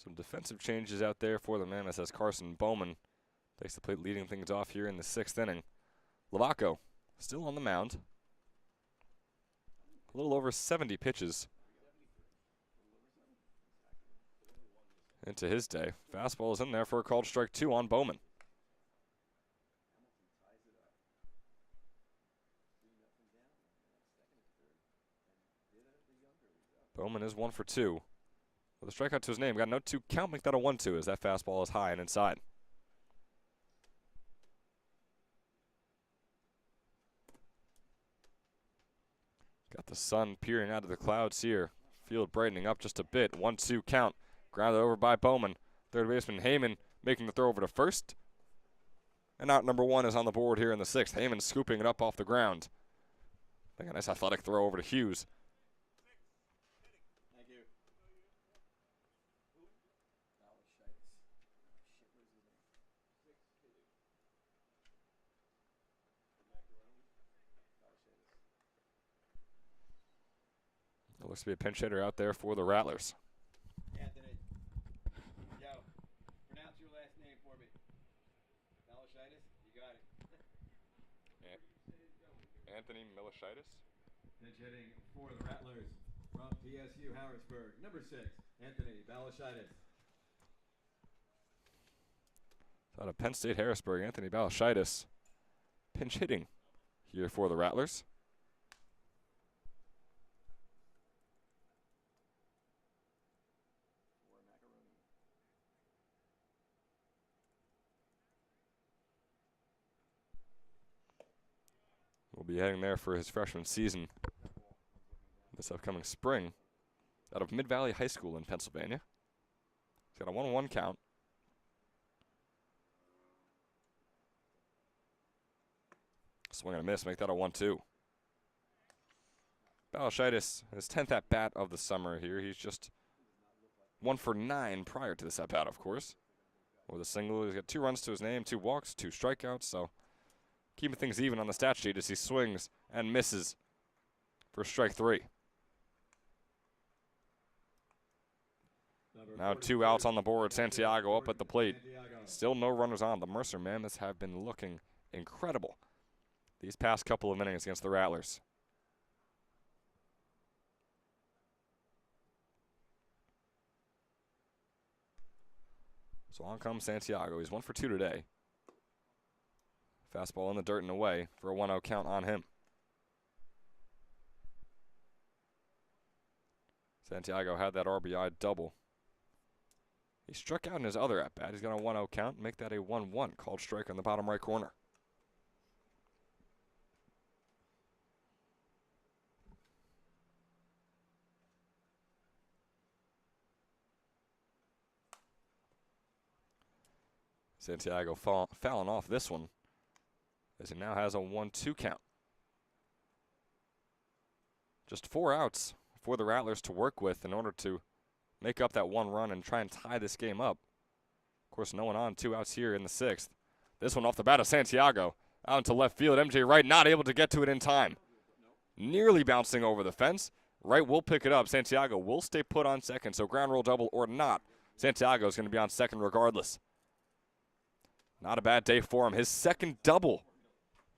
Some defensive changes out there for the Mammoths as Carson Bowman takes the plate, leading things off here in the sixth inning. Lavaco still on the mound. A little over 70 pitches into his day. Fastball is in there for a called strike 2 on Bowman. Bowman is 1 for 2. With a strikeout to his name, got a 0-2 count, make that a 1-2 as that fastball is high and inside. Got the sun peering out of the clouds here. Field brightening up just a bit. 1-2 count. Grounded over by Bowman. Third baseman Heyman making the throw over to first. And out number 1 is on the board here in the sixth. Heyman scooping it up off the ground. I think a nice athletic throw over to Hughes. Thank you. There looks to be a pinch hitter out there for the Rattlers. Anthony. Yo, pronounce your last name for me. Balashitis? You got it. Anthony Milashitis. Pinch hitting for the Rattlers from TSU Harrisburg. Number 6, Anthony Balashitis. Out of Penn State Harrisburg, Anthony Balashitis pinch hitting here for the Rattlers. Will be heading there for his freshman season this upcoming spring out of Mid-Valley High School in Pennsylvania. He's got a 1-1 count. Swing and a miss, make that a 1-2. Balashitis, his 10th at-bat of the summer here. He's just 1 for 9 prior to this at-bat, of course. With a single, he's got 2 runs to his name, 2 walks, 2 strikeouts, so keeping things even on the stat sheet as he swings and misses for strike 3. Now 2 outs on the board. Santiago up at the plate. Still no runners on. The Mercer Mammoths have been looking incredible these past couple of innings against the Rattlers. So on comes Santiago. He's 1 for 2 today. Fastball in the dirt and away for a 1-0 count on him. Santiago had that RBI double. He struck out in his other at-bat. He's got a 1-0 count. Make that a 1-1. Called strike on the bottom right corner. Santiago fouling off this one as he now has a 1-2 count. Just 4 outs for the Rattlers to work with in order to make up that one run and try and tie this game up. Of course, no one on, 2 outs here in the 6th. This one off the bat of Santiago. Out into left field. MJ Wright not able to get to it in time. Nearly bouncing over the fence. Wright will pick it up. Santiago will stay put on second. So ground rule double or not, Santiago is going to be on second regardless. Not a bad day for him. His second double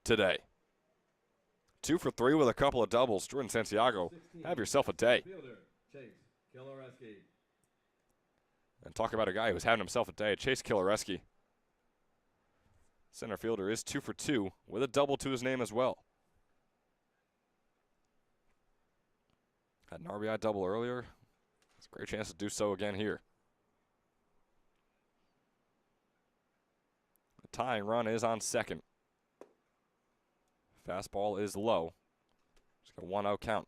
today. 2 for 3 with a couple of doubles. Jordan Santiago, have yourself a day. And talk about a guy who's having himself a day. Chase Kilareski. Center fielder is 2 for 2 with a double to his name as well. Had an RBI double earlier. It's a great chance to do so again here. The tying run is on second. Fastball is low. Just got a 1-0 count.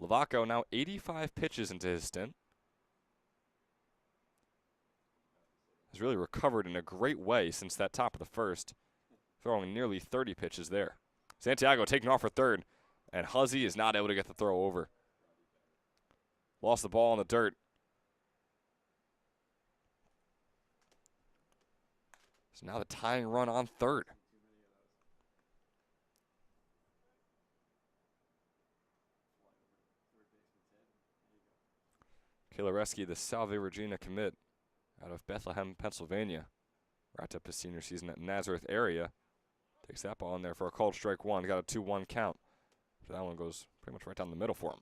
Lavaco now 85 pitches into his stint. Has really recovered in a great way since that top of the first, throwing nearly 30 pitches there. Santiago taking off for third, and Huzzy is not able to get the throw over. Lost the ball in the dirt. So now the tying run on third. Kilareski, the Salve Regina commit out of Bethlehem, Pennsylvania. Wrapped up his senior season at Nazareth area. Takes that ball in there for a called strike one. Got a 2-1 count. So that one goes pretty much right down the middle for him.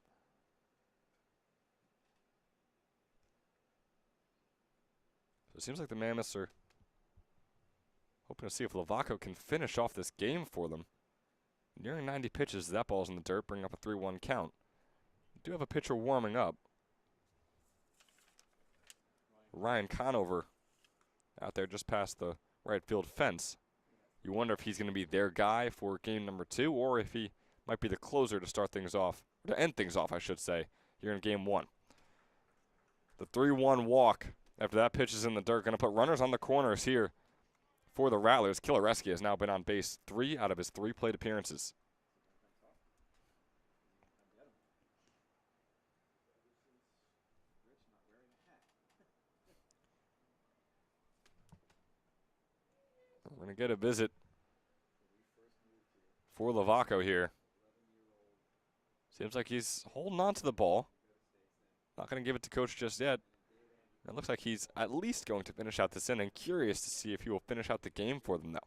So it seems like the Mammoths are hoping to see if Lavaco can finish off this game for them. Nearing 90 pitches, that ball's in the dirt, bringing up a 3-1 count. We do have a pitcher warming up. Ryan Conover out there just past the right field fence. You wonder if he's going to be their guy for game number 2 or if he might be the closer to start things off, to end things off, I should say, here in game 1. The 3-1 walk after that pitch is in the dirt. Going to put runners on the corners here for the Rattlers. Kilareski has now been on base 3 out of his 3 plate appearances. We're going to get a visit for Lavaco here. Seems like he's holding on to the ball. Not going to give it to coach just yet. It looks like he's at least going to finish out this inning. Curious to see if he will finish out the game for them, though.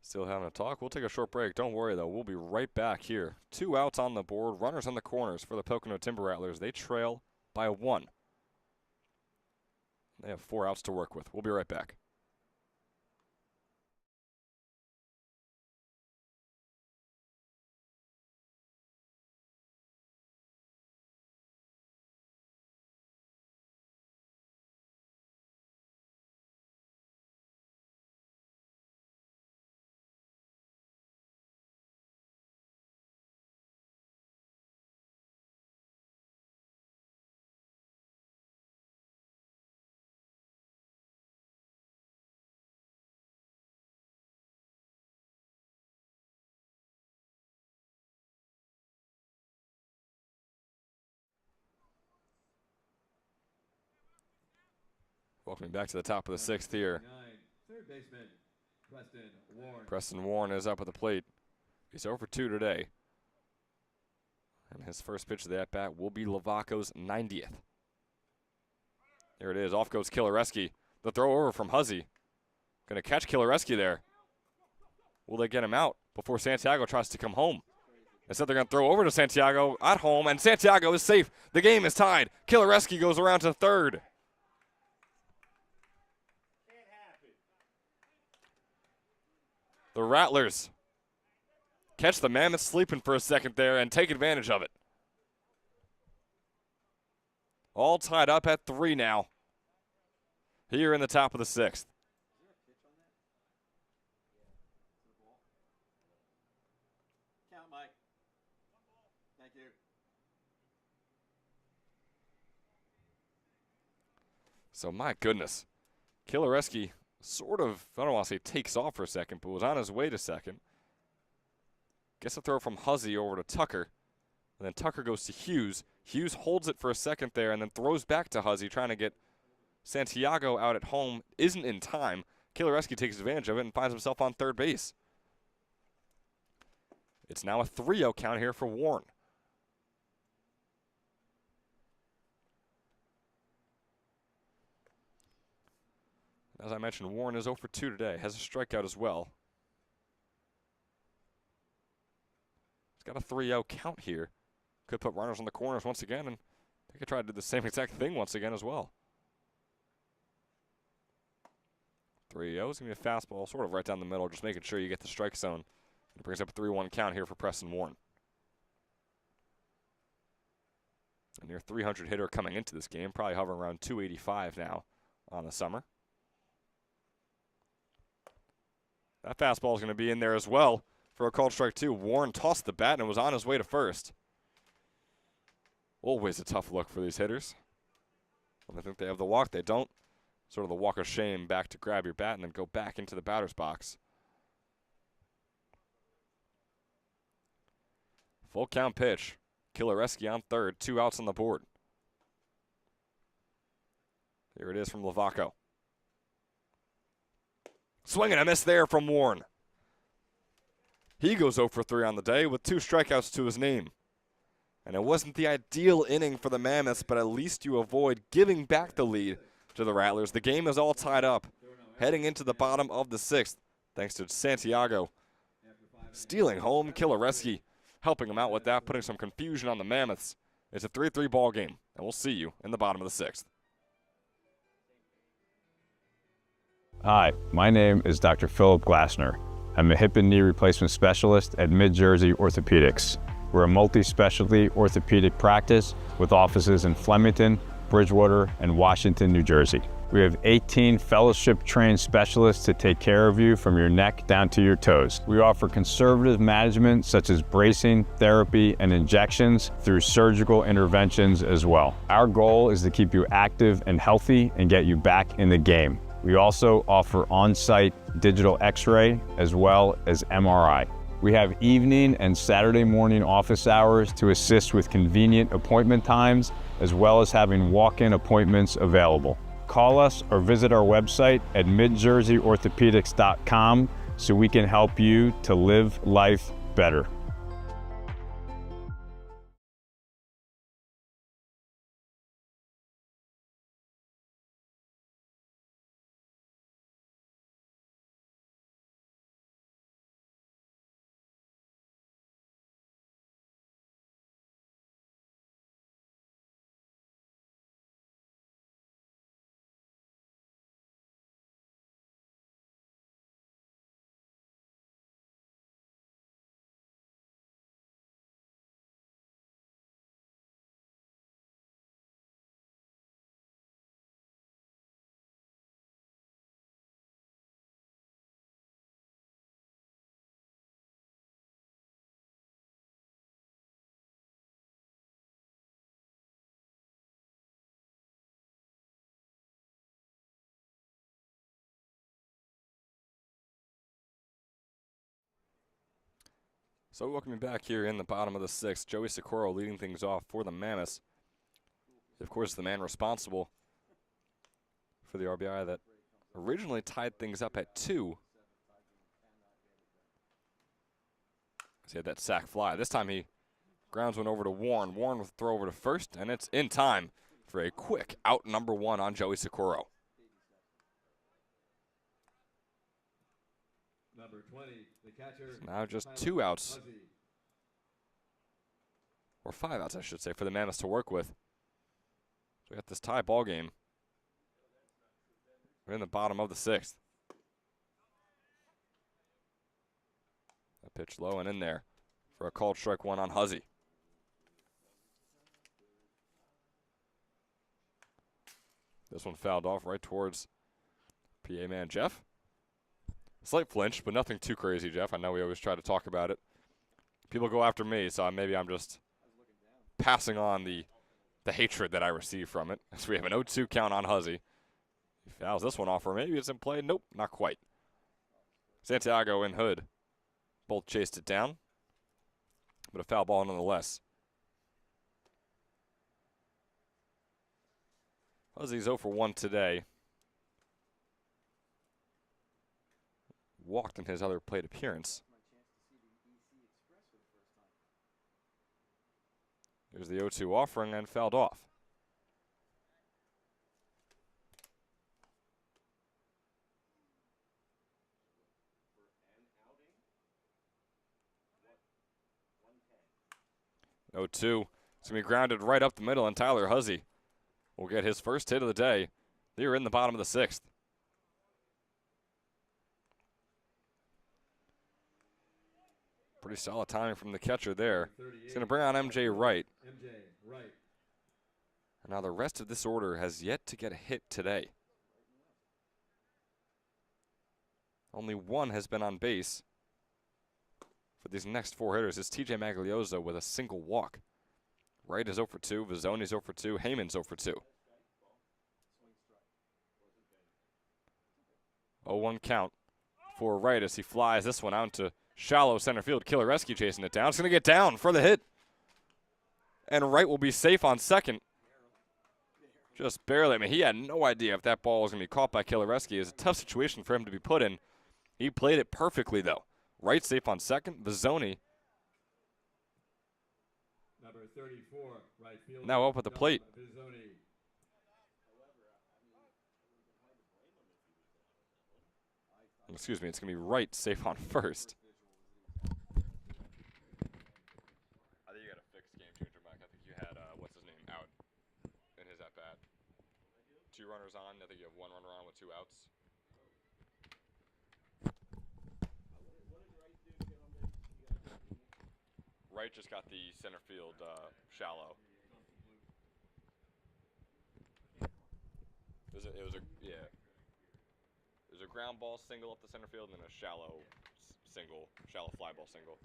Still having a talk. We'll take a short break. Don't worry, though. We'll be right back here. 2 outs on the board. Runners on the corners for the Pocono Timber Rattlers. They trail by 1. They have 4 outs to work with. We'll be right back. Welcome back to the top of the 6th here. Third baseman, Preston Warren. Preston Warren is up at the plate. He's over 2 today. And his first pitch of the at-bat will be Lavaco's 90th. There it is. Off goes Kilareski. The throw over from Huzzy. Going to catch Kilareski there. Will they get him out before Santiago tries to come home? Instead, they're going to throw over to Santiago at home, and Santiago is safe. The game is tied. Kilareski goes around to third. The Rattlers catch the Mammoths sleeping for a second there and take advantage of it. All tied up at 3 now. Here in the top of the 6th. Count, Mike. Thank you. So, my goodness. Kilareski sort of, I don't want to say takes off for a second, but was on his way to second. Gets a throw from Huzzy over to Tucker. And then Tucker goes to Hughes. Hughes holds it for a second there and then throws back to Huzzy, trying to get Santiago out at home. Isn't in time. Kilareski takes advantage of it and finds himself on third base. It's now a 3-0 count here for Warren. As I mentioned, Warren is 0 for 2 today. Has a strikeout as well. He's got a 3-0 count here. Could put runners on the corners once again, and they could try to do the same exact thing once again as well. 3-0 is going to be a fastball, sort of right down the middle, just making sure you get the strike zone. It brings up a 3-1 count here for Preston Warren. A near 300 hitter coming into this game, probably hovering around 285 now on the summer. That fastball is going to be in there as well for a called strike 2. Warren tossed the bat and was on his way to first. Always a tough look for these hitters. When they think they have the walk, they don't. Sort of the walk of shame, back to grab your bat and then go back into the batter's box. Full count pitch. Kilareski on third, 2 outs on the board. Here it is from Lavaco. Swing and a miss there from Warren. He goes 0 for 3 on the day with 2 strikeouts to his name. And it wasn't the ideal inning for the Mammoths, but at least you avoid giving back the lead to the Rattlers. The game is all tied up, heading into the bottom of the 6th, thanks to Santiago stealing home. Kilareski helping him out with that, putting some confusion on the Mammoths. It's a 3-3 ball game, and we'll see you in the bottom of the 6th. Hi, my name is Dr. Philip Glassner. I'm a hip and knee replacement specialist at Mid-Jersey Orthopedics. We're a multi-specialty orthopedic practice with offices in Flemington, Bridgewater, and Washington, New Jersey. We have 18 fellowship-trained specialists to take care of you from your neck down to your toes. We offer conservative management such as bracing, therapy, and injections through surgical interventions as well. Our goal is to keep you active and healthy and get you back in the game. We also offer on-site digital x-ray as well as MRI. We have evening and Saturday morning office hours to assist with convenient appointment times, as well as having walk-in appointments available. Call us or visit our website at midjerseyorthopedics.com so we can help you to live life better. So welcome you back here in the bottom of the 6th. Joey Socorro leading things off for the Mammoths. Of course, the man responsible for the RBI that originally tied things up at 2. He had that sac fly. This time he grounds one over to Warren. Warren with a throw over to first, and it's in time for a quick out number 1 on Joey Socorro. Number 20, the catcher. So now just 2 outs, or 5 outs, I should say, for the Mammoths to work with. So we got this tie ball game. We're in the bottom of the 6th. That pitch low and in there for a called strike 1 on Huzzy. This one fouled off right towards PA man Jeff. Slight flinch, but nothing too crazy, Jeff. I know we always try to talk about it. People go after me, so maybe I'm just passing on the hatred that I receive from it. So we have an 0-2 count on Huzzy. He fouls this one off, or maybe it's in play. Nope, not quite. Santiago and Hood both chased it down, but a foul ball nonetheless. Huzzy's 0 for 1 today. Walked in his other plate appearance. There's the 0-2 offering and fouled off. Oh, 2. It's going to be grounded right up the middle, and Tyler Huzzy will get his first hit of the day. They're in the bottom of the 6th. Pretty solid timing from the catcher there. He's going to bring on MJ Wright. And now the rest of this order has yet to get a hit today. Only one has been on base for these next 4 hitters. It's TJ Maglioso with a single walk. Wright is 0 for 2. Vizzoni's 0 for 2. Heyman's 0 for 2. 0-1 count for Wright as he flies this one out into shallow center field. Killareski chasing it down. It's going to get down for the hit. And Wright will be safe on second. Just barely. I mean, he had no idea if that ball was going to be caught by Killareski. It's a tough situation for him to be put in. He played it perfectly, though. Wright safe on second. Vizzoni Number 34, right field. now up at the plate. Excuse me, it's going to be Wright safe on first. I think you got a fixed game changer, Mike. I think you had, what's his name, out in his at-bat. 2 runners on. I think you have 1 runner on with 2 outs. Wright just got the center field shallow. It was a ground ball single up the center field and then a shallow fly ball single.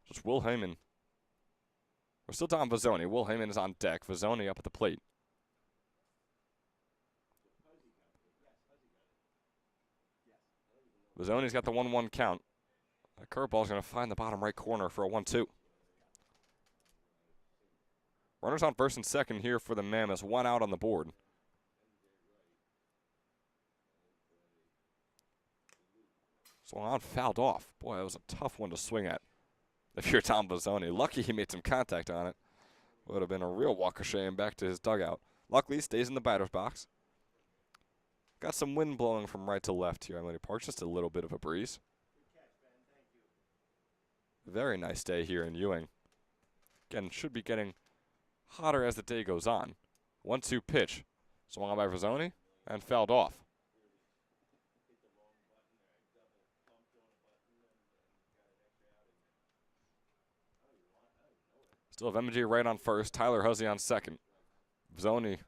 Just Will Heyman. We're still down Vizzoni. Will Heyman is on deck. Vizzoni up at the plate. Vizzoni's got the 1-1 count. The curveball's going to find the bottom right corner for a 1-2. Runners on first and second here for the Mammoths. 1 out on the board. Swung on, fouled off. Boy, that was a tough one to swing at if you're Tom Vizzoni. Lucky he made some contact on it. Would have been a real walk of shame back to his dugout. Luckily, he stays in the batter's box. Got some wind blowing from right to left here at Emily Park. Just a little bit of a breeze. Very nice day here in Ewing. Again, should be getting hotter as the day goes on. 1-2 pitch. Swung on by Vizzoni and fouled off. Still have MJ Wright on first. Tyler Huzzy on second. Vizzoni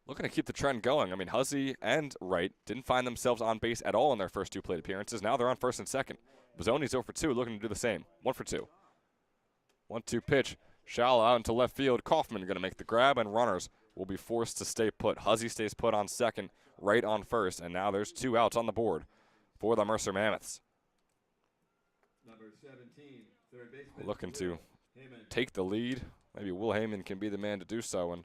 looking to keep the trend going. I mean, Huzzy and Wright didn't find themselves on base at all in their first 2 plate appearances. Now they're on first and second. Vizzoni's 0 for 2, looking to do the same. 1 for 2. 1-2 pitch. Shallow out into left field. Kaufman going to make the grab, and runners will be forced to stay put. Huzzy stays put on second, Wright on first, and now there's 2 outs on the board for the Mercer Mammoths. Number 17, third baseman. Looking to take the lead. Maybe Will Heyman can be the man to do so, and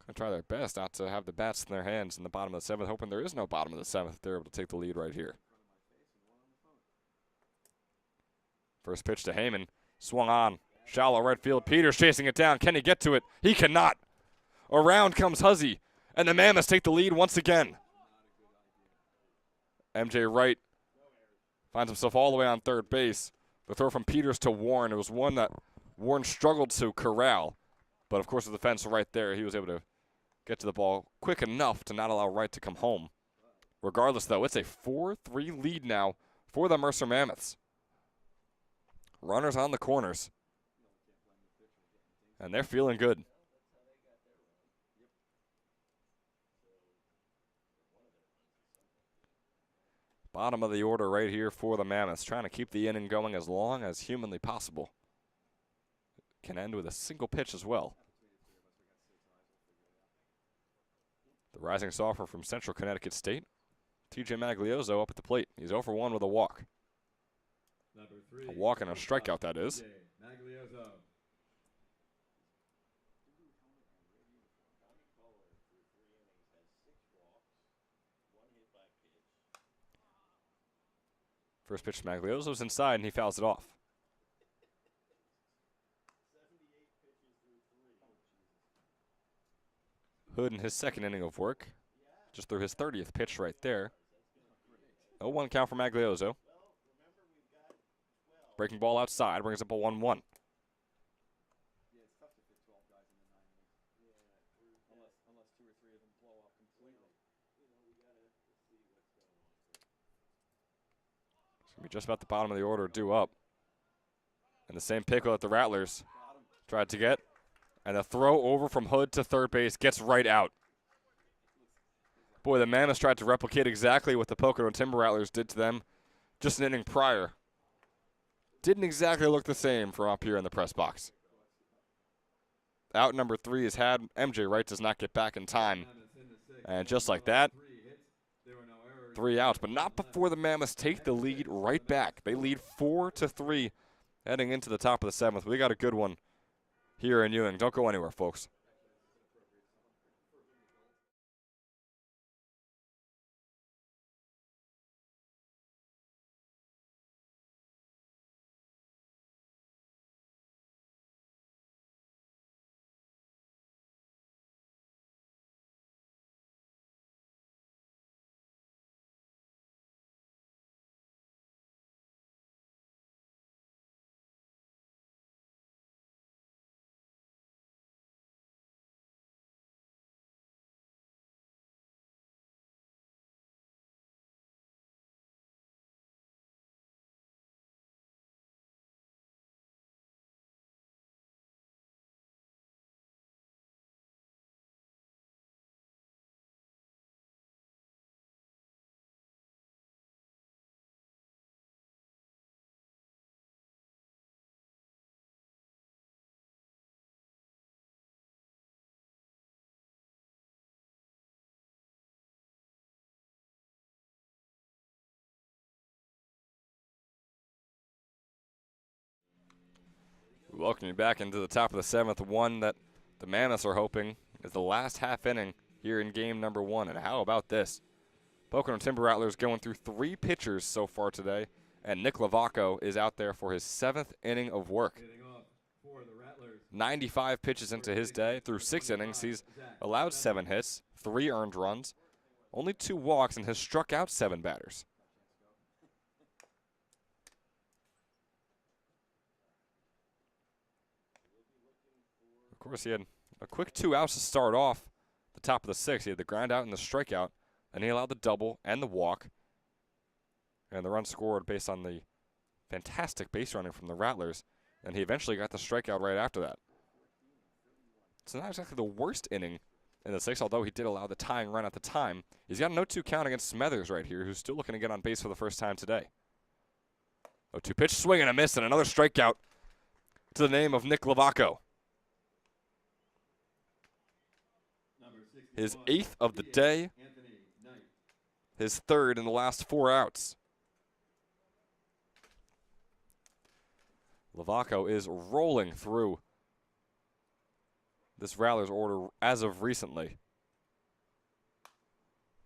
going to try their best not to have the bats in their hands in the bottom of the 7th, hoping there is no bottom of the 7th. They're able to take the lead right here. First pitch to Heyman. Swung on. Shallow right field. Peters chasing it down. Can he get to it? He cannot. Around comes Huzzy, and the Mammoths take the lead once again. MJ Wright finds himself all the way on third base. The throw from Peters to Warren. It was one that Warren struggled to corral. But, of course, with the fence right there, he was able to get to the ball quick enough to not allow Wright to come home. Regardless, though, it's a 4-3 lead now for the Mercer Mammoths. Runners on the corners. And they're feeling good. Bottom of the order right here for the Mammoths, trying to keep the inning going as long as humanly possible. can end with a single pitch as well. The rising sophomore from Central Connecticut State, TJ Magliozzo, up at the plate. He's 0 for 1 with a walk. A walk and a strikeout, that is. First pitch to Magliozzo's inside, and he fouls it off. Hood in his second inning of work. Just threw his 30th pitch right there. 0-1 count for Magliozzo. Breaking ball outside, brings up a 1-1. Yeah, it's tough to fit 12 guys in the 9 innings. Unless 2 or 3 of them blow off completely. You know, we got to see what's going on. It's going to be just about the bottom of the order, due up. And the same pickle that the Rattlers tried to get. And the throw over from Hood to third base gets right out. Boy, the Mammoths tried to replicate exactly what the Pocono Timber Rattlers did to them just an inning prior. Didn't exactly look the same from up here in the press box. Out number 3 is had. MJ Wright does not get back in time. And just like that, 3 outs. But not before the Mammoths take the lead right back. They lead 4-3 heading into the top of the 7th. We got a good one here in Ewing. Don't go anywhere, folks. Welcome you back into the top of the 7th, one that the Mammoths are hoping is the last half inning here in game number 1. And how about this? Pocono Timber Rattlers going through 3 pitchers so far today, and Nick Lavaco is out there for his 7th inning of work. 95 pitches into his day. Through 6 innings, he's allowed 7 hits, 3 earned runs, only 2 walks, and has struck out 7 batters. Of course, he had a quick 2 outs to start off the top of the 6th. He had the ground out and the strikeout, and he allowed the double and the walk. And the run scored based on the fantastic base running from the Rattlers, and he eventually got the strikeout right after that. It's not exactly the worst inning in the 6th, although he did allow the tying run at the time. He's got a 0-2 count against Smethers right here, who's still looking to get on base for the first time today. 0-2 pitch, swing and a miss, and another strikeout to the name of Nick Lavaco. His 8th of the day, his 3rd in the last 4 outs. Lavaco is rolling through this Rattlers order as of recently.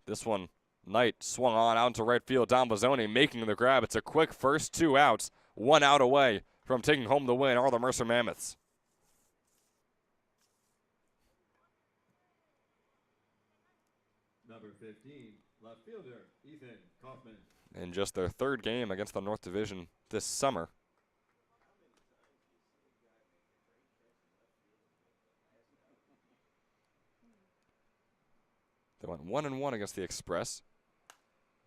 This one, Knight swung on out into right field. Don Bozzoni making the grab. It's a quick first 2 outs, 1 out away from taking home the win are the Mercer Mammoths. Number 15, left fielder, Ethan Kaufman. In just their 3rd game against the North Division this summer. They went 1-1 against the Express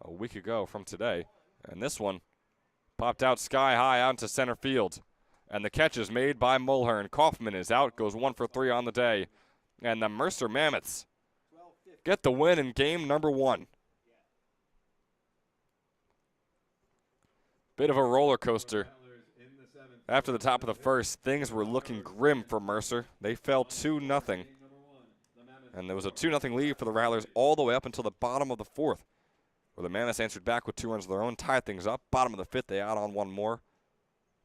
a week ago from today. And this one popped out sky high out into center field. And the catch is made by Mulhern. Kaufman is out, goes 1 for 3 on the day. And the Mercer Mammoths get the win in game number 1. Bit of a roller coaster After the top of the first, things were looking grim for Mercer. They fell 2-0. And there was a 2-0 lead for the Rattlers all the way up until the bottom of the fourth, where the Mammoths answered back with 2 runs of their own, tied things up. Bottom of the fifth, they add on 1 more.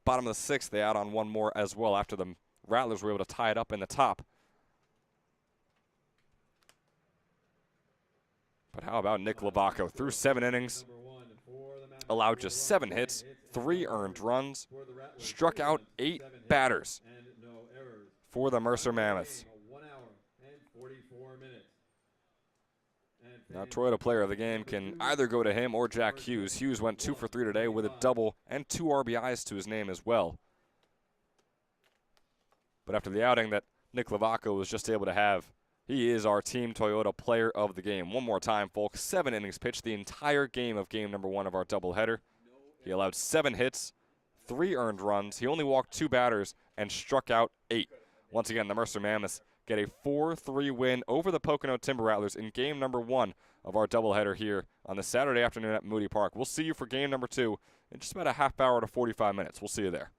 Bottom of the sixth, they add on 1 more as well after the Rattlers were able to tie it up in the top. But how about Nick Lavaco? Through 7 innings, allowed just 7 hits, 3 earned runs, struck out 8 batters for the Mercer Mammoths. Now, Toyota Player of the Game can either go to him or Jack Hughes. Hughes went 2 for 3 today with a double and 2 RBIs to his name as well. But after the outing that Nick Lavaco was just able to have, he is our Team Toyota Player of the Game. One more time, folks. 7 innings pitched the entire game of game number 1 of our doubleheader. He allowed 7 hits, 3 earned runs. He only walked 2 batters and struck out 8. Once again, the Mercer Mammoths get a 4-3 win over the Pocono Timber Rattlers in game number 1 of our doubleheader here on the Saturday afternoon at Moody Park. We'll see you for game number 2 in just about a half hour to 45 minutes. We'll see you there.